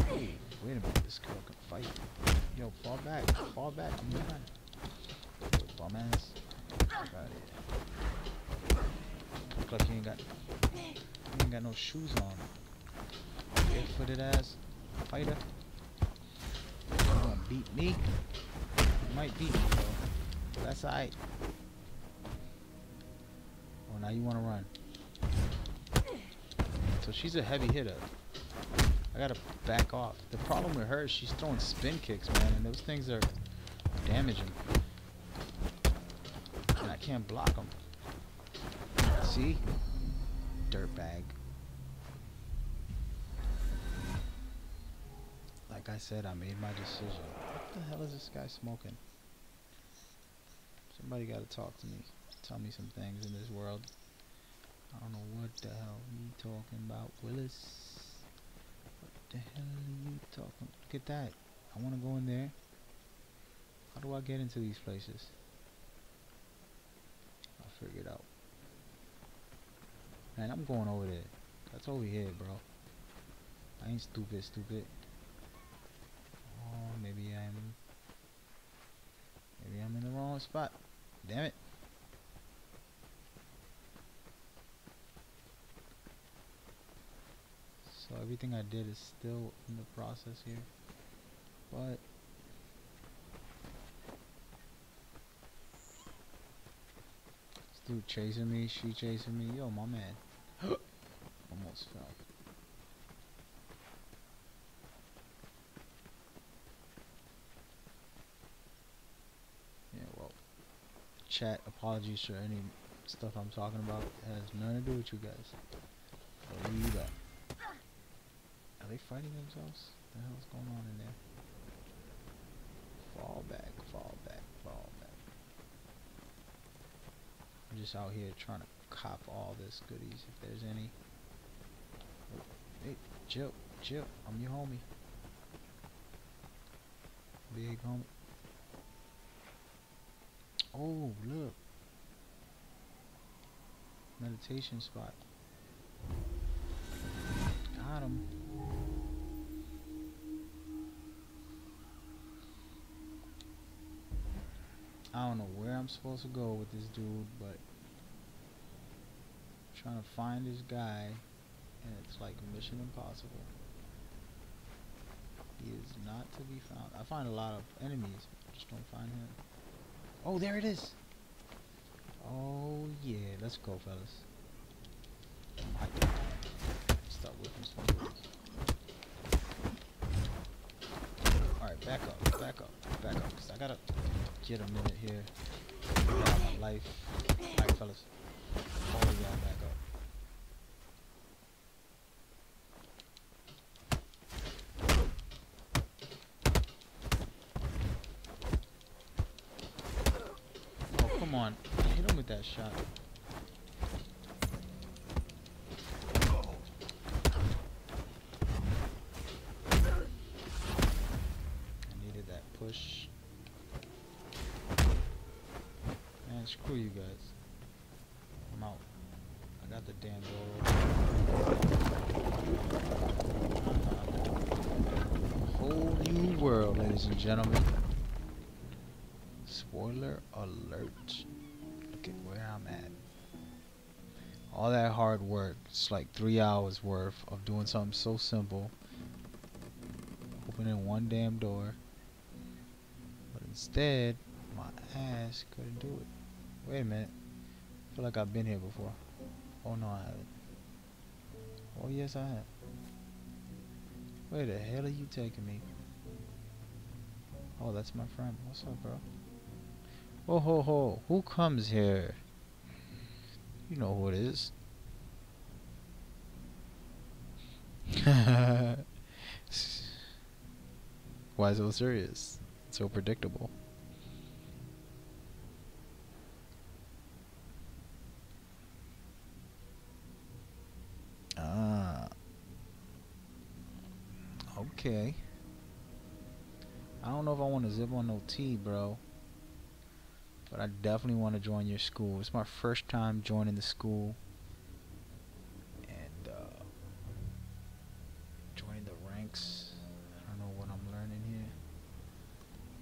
Hey, wait a minute. This girl can fight. Yo, fall back. Fall back. I'm behind. Yo, bum ass. Get out of here. Look like you ain't got no shoes on. Big-footed ass fighter. You gonna beat me? You might beat me, though. That's alright. Oh, now you wanna run. So she's a heavy hitter. I gotta back off. The problem with her is she's throwing spin kicks, man, and those things are damaging. And I can't block them. See? Dirtbag. Like I said, I made my decision. What the hell is this guy smoking? Somebody gotta talk to me. Tell me some things in this world. I don't know what the hell you talking about, Willis. What the hell are you talking? Look at that. I wanna go in there. How do I get into these places? I'll figure it out. Man, I'm going over there. That's over here, bro. I ain't stupid. Oh, maybe I'm in the wrong spot. Damn it. So everything I did is still in the process here. But this dude chasing me, she chasing me. Yo, my man. Almost fell. Yeah, well, chat, apologies for any stuff I'm talking about. It has nothing to do with you guys. Believe that. Are they fighting themselves? What the hell's going on in there? Fall back. I'm just out here trying to cop all this goodies if there's any. Oh, hey, chill. I'm your homie. Big homie. Oh, look. Meditation spot. Got him. I don't know where I'm supposed to go with this dude, but I'm trying to find this guy, and it's like Mission Impossible. He is not to be found. I find a lot of enemies, but I just don't find him. Oh, there it is. Oh yeah, let's go, fellas. Start whipping some. Alright, back up, back up, back up. Cause I gotta get a minute here. Get out of my life. Alright, fellas. All y'all back up. Oh, come on. Hit him with that shot. I needed that push. Man, screw you guys. I'm out. I got the damn door open. Whole new world, ladies and gentlemen. Spoiler alert. Look at where I'm at. All that hard work, it's like 3 hours worth of doing something so simple. Opening one damn door. But instead, my ass couldn't do it. Wait a minute. I feel like I've been here before. Oh no, I haven't. Oh yes, I have. Where the hell are you taking me? Oh, that's my friend. What's up, bro? Oh ho ho. Who comes here? You know who it is. Why so serious? So predictable. Ah. Okay. I don't know if I want to zip on no T, bro. But I definitely want to join your school. It's my first time joining the school. And, joining the ranks. I don't know what I'm learning here.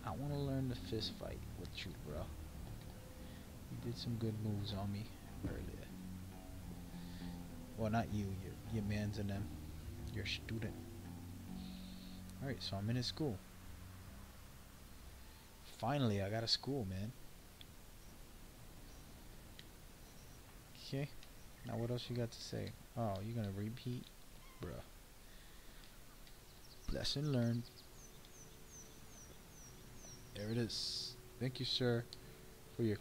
I want to learn the fist fight with you, bro. You did some good moves on me earlier. Well, not you. Your mans and them. Your student. Alright, so I'm in a school. Finally, I got a school, man. Okay. Now what else you got to say? Oh, you're gonna repeat? Bruh. Lesson learned. There it is. Thank you, sir, for your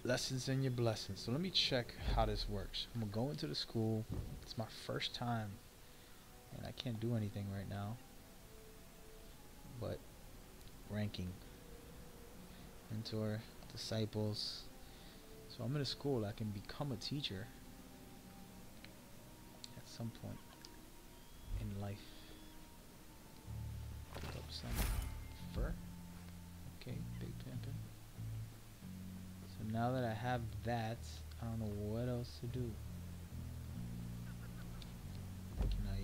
lessons and your blessings. So let me check how this works. I'm gonna go into the school. It's my first time. And I can't do anything right now. But ranking. Mentor, disciples. So I'm in a school. I can become a teacher at some point in life. Pick up some fur. Okay, big pimpin'. So now that I have that, I don't know what else to do. Can I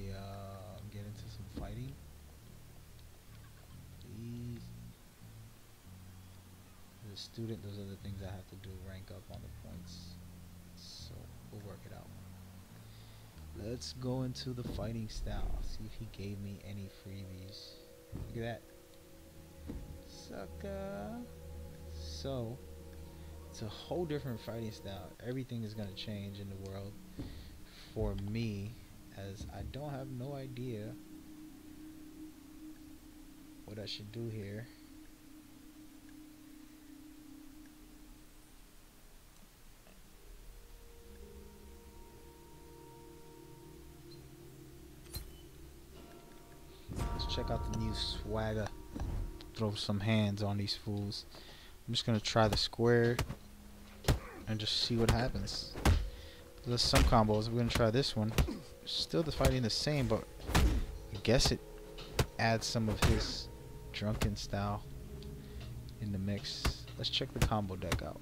get into some fighting? Please. As a student, those are the things I have to do, rank up on the points. So we'll work it out. Let's go into the fighting style. See if he gave me any freebies. Look at that. Sucker. So it's a whole different fighting style. Everything is gonna change in the world for me, as I don't have no idea what I should do here. Let's check out the new swagger. Throw some hands on these fools. I'm just gonna try the square and just see what happens. There's some combos. We're gonna try this one. Still the fighting the same, but I guess it adds some of his drunken style in the mix. Let's check the combo deck out.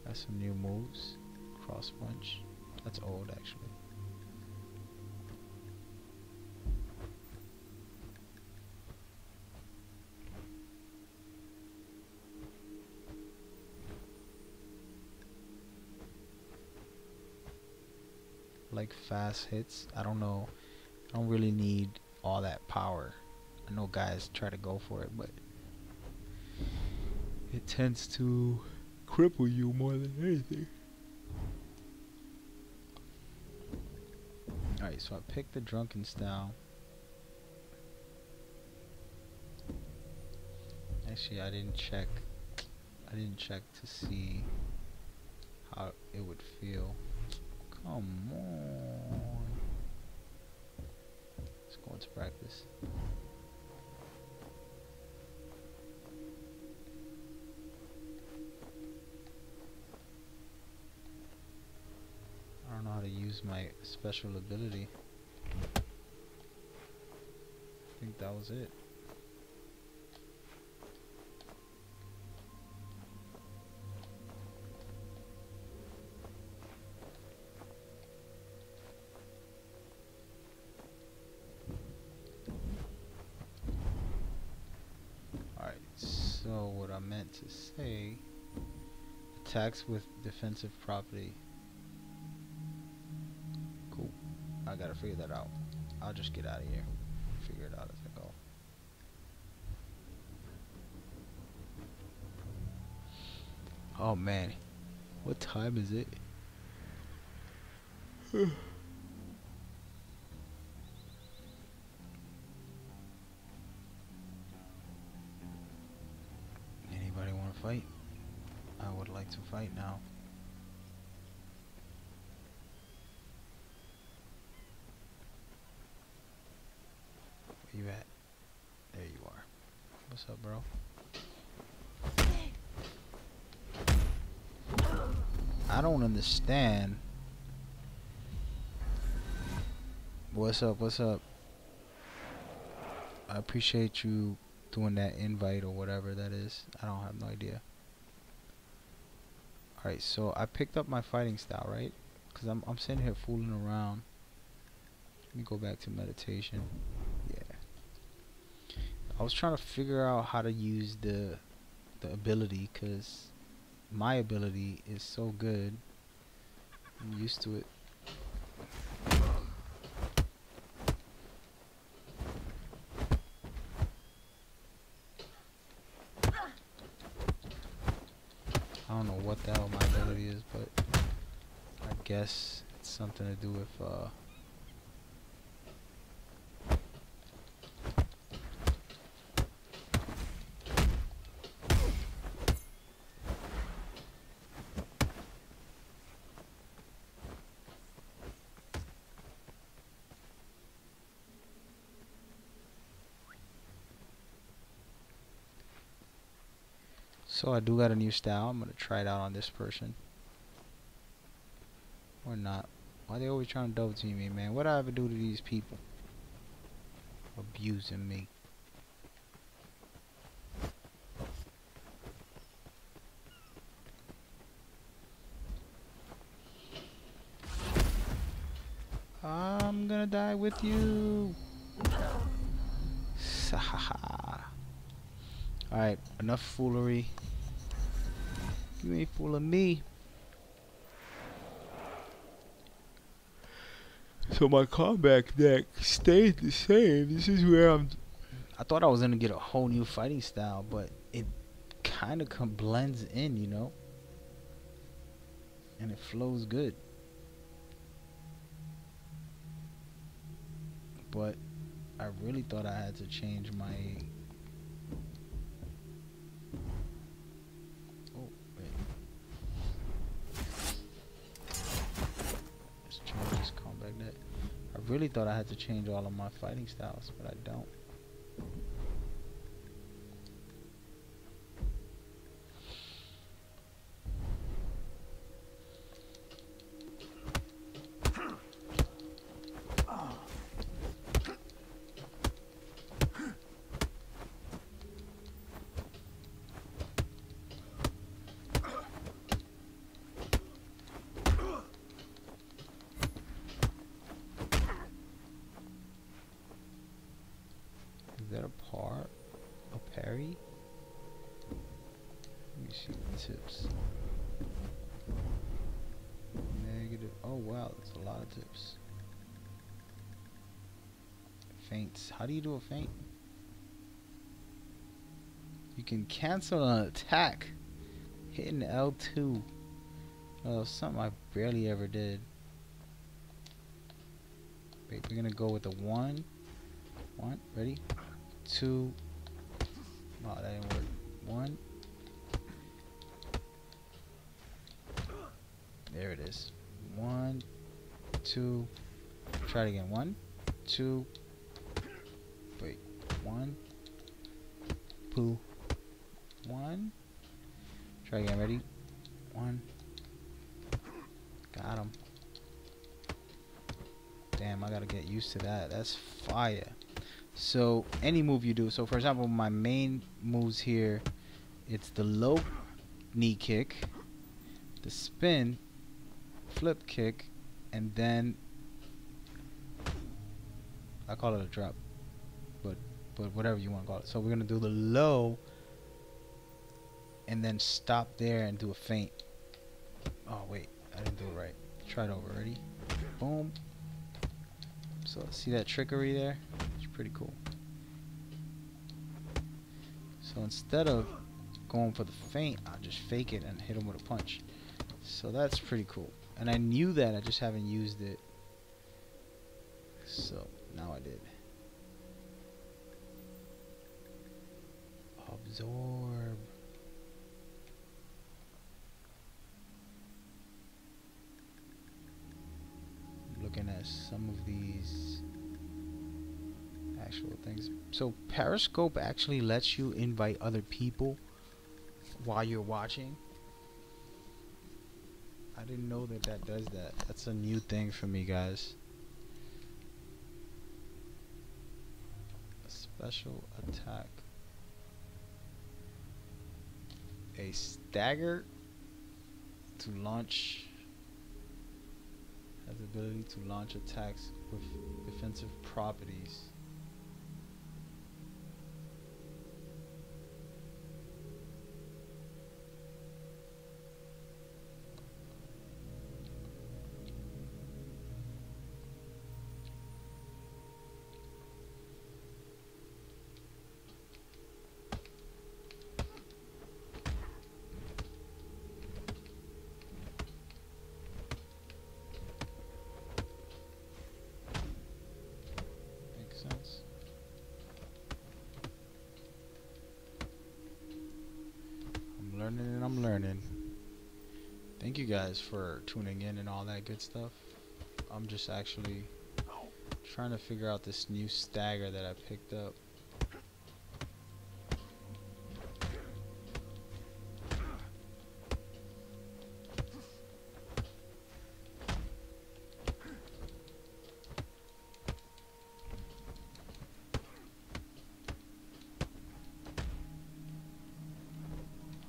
Got some new moves. Cross punch. That's old actually. like fast hits. I don't know. I don't really need all that power. I know guys try to go for it, but it tends to cripple you more than anything. Alright, so I picked the drunken style. Actually, I didn't check to see how it would feel. Come on. Let's go into practice. I don't know how to use my special ability. I think that was it. Alright, so what I meant to say, attacks with defensive property. Cool. I gotta figure that out. I'll just get out of here. Figure it out as I go. Oh man. What time is it? Anybody want to fight? I would like to fight now. Where you at? There you are. What's up, bro? I don't understand. What's up? What's up? I appreciate you doing that invite or whatever that is. I don't have no idea. Alright, so I picked up my fighting style, right? Because I'm sitting here fooling around. Let me go back to meditation. Yeah. I was trying to figure out how to use the ability, because my ability is so good. I'm used to it. I don't know what the hell my ability is, but I guess it's something to do with so I do got a new style. I'm gonna try it out on this person. Or not. Why they always trying to double team me, man? What I ever do to these people? Abusing me. I'm gonna die with you. Alright, enough foolery. You ain't fooling me. So my combat deck stayed the same. This is where I thought I was gonna get a whole new fighting style, but it kind of blends in, you know, and it flows good. But I really thought I had to change my. Oh wait. Let's change this combat deck. I really thought I had to change all of my fighting styles, but I don't. Is that a par? A parry? Let me see the tips. Negative. Oh wow, that's a lot of tips. Feints. How do you do a feint? You can cancel an attack hitting L2. Oh, something I barely ever did. Wait, we're gonna go with the one. One, ready? Two. Oh, that didn't work. One. There it is. One, two. Try it again. One, two. Wait. One. Two. One. Try again. Ready? One. Got him. Damn, I gotta get used to that. That's fire. So any move you do. So for example, my main moves here, it's the low knee kick, the spin, flip kick, and then I call it a drop, but whatever you want to call it. So we're gonna do the low, and then stop there and do a feint. Oh wait, I didn't do it right. Try it over. Ready? Boom. So see that trickery there? It's pretty cool. So instead of going for the feint, I'll just fake it and hit him with a punch. So that's pretty cool. And I knew that, I just haven't used it. So now I did. Absorb. Looking at some of these actual things. So Periscope actually lets you invite other people while you're watching. I didn't know that that does that. That's a new thing for me, guys. A special attack. A stagger to launch. Has the ability to launch attacks with defensive properties. I'm learning. Thank you guys for tuning in and all that good stuff. I'm just actually trying to figure out this new stagger that I picked up.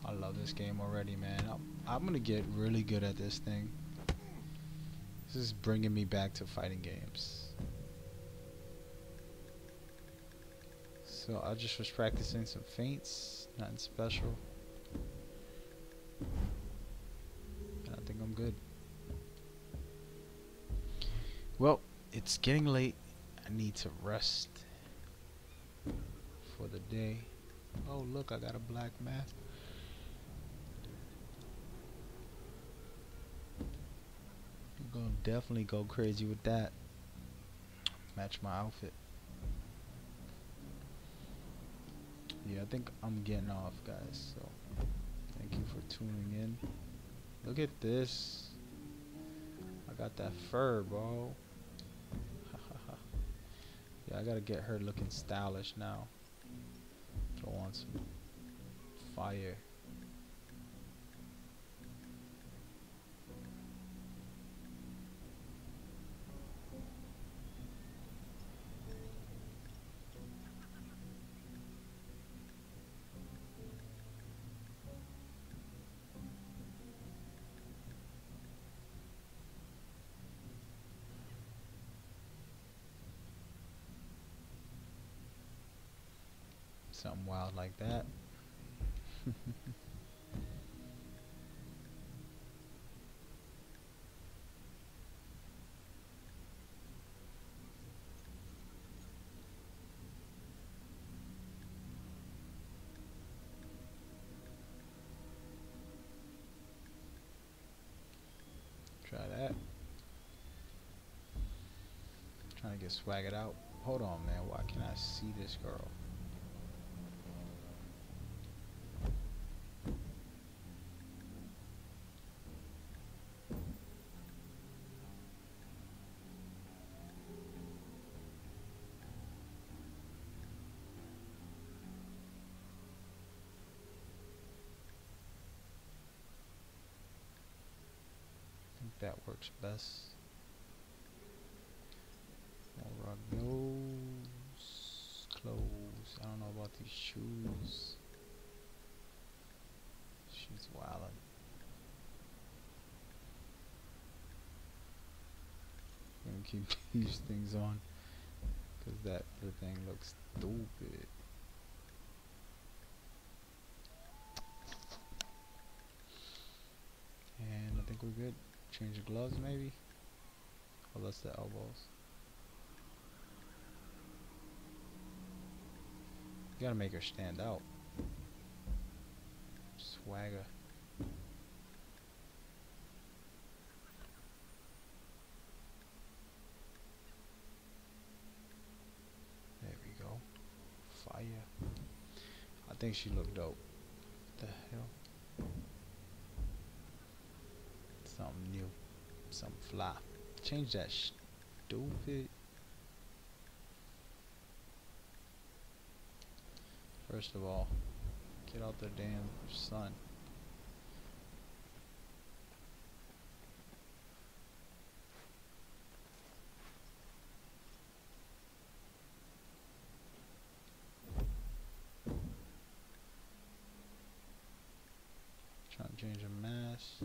I love this game already, man. I'm gonna get really good at this thing. This is bringing me back to fighting games. So I just was practicing some feints, nothing special. And I think I'm good. Well, it's getting late. I need to rest for the day. Oh look, I got a black mask. I'm gonna definitely go crazy with that. Match my outfit. Yeah, I think I'm getting off, guys. So thank you for tuning in. Look at this. I got that fur, bro. Yeah, I gotta get her looking stylish now. Throw on some fire. Something wild like that. Trying to get swagged out. Hold on, man. Why can't I see this girl? I think that works best. More rug nose, clothes. I don't know about these shoes. She's wildin'. I'm gonna keep these things on because that other thing looks stupid. And I think we're good. Change the gloves maybe? Or that's the elbows. You gotta make her stand out. Swagger. There we go. Fire. I think she looked dope. What the hell? Something new. Something fly. Change that stupid. First of all, get out the damn sun. Trying to change a mask.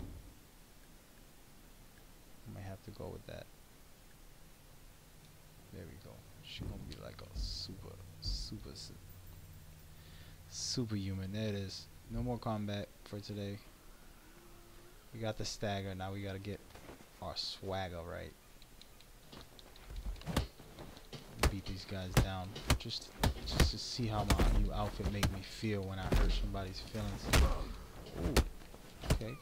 I might have to go with that. There we go. She's gonna be like a superhuman. There it is. No more combat for today. We got the stagger. Now we gotta get our swagger right. Beat these guys down. Just to see how my new outfit make me feel when I hurt somebody's feelings. Ooh. Okay.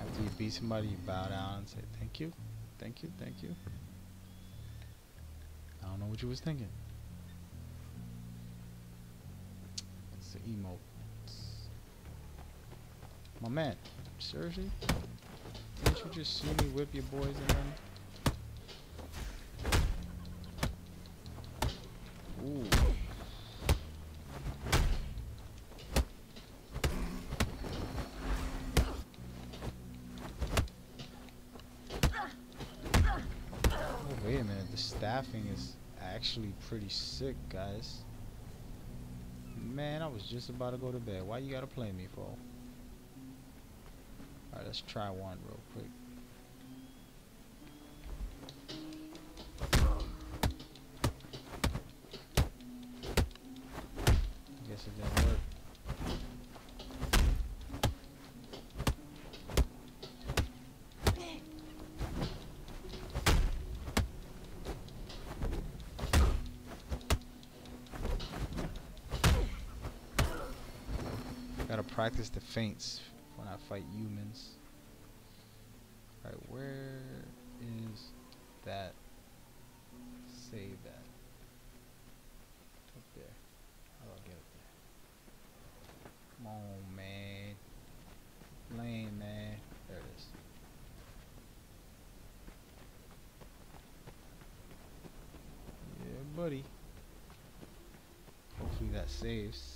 After you beat somebody, you bow down and say thank you. I don't know what you was thinking. It's the emotes. My man, seriously? Didn't you just see me whip your boys and them? Ooh. Oh, wait a minute, the staffing is actually pretty sick, guys. Man, I was just about to go to bed. Why you gotta play me for? Alright, let's try one real quick. I guess it didn't work. Gotta practice the feints when I fight humans. Alright, where is that? Save that. Up there. How do I get up there? Come on, man. Lane, man. There it is. Yeah, buddy. Hopefully that saves.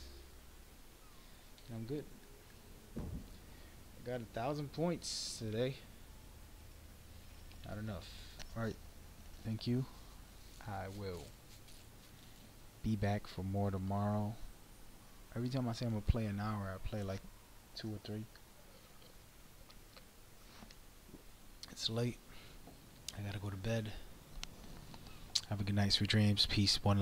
I'm good. I got 1,000 points today. Not enough. Alright. Thank you. I will be back for more tomorrow. Every time I say I'm gonna play an hour, I play like 2 or 3. It's late. I gotta go to bed. Have a good night, sweet dreams. Peace. One love.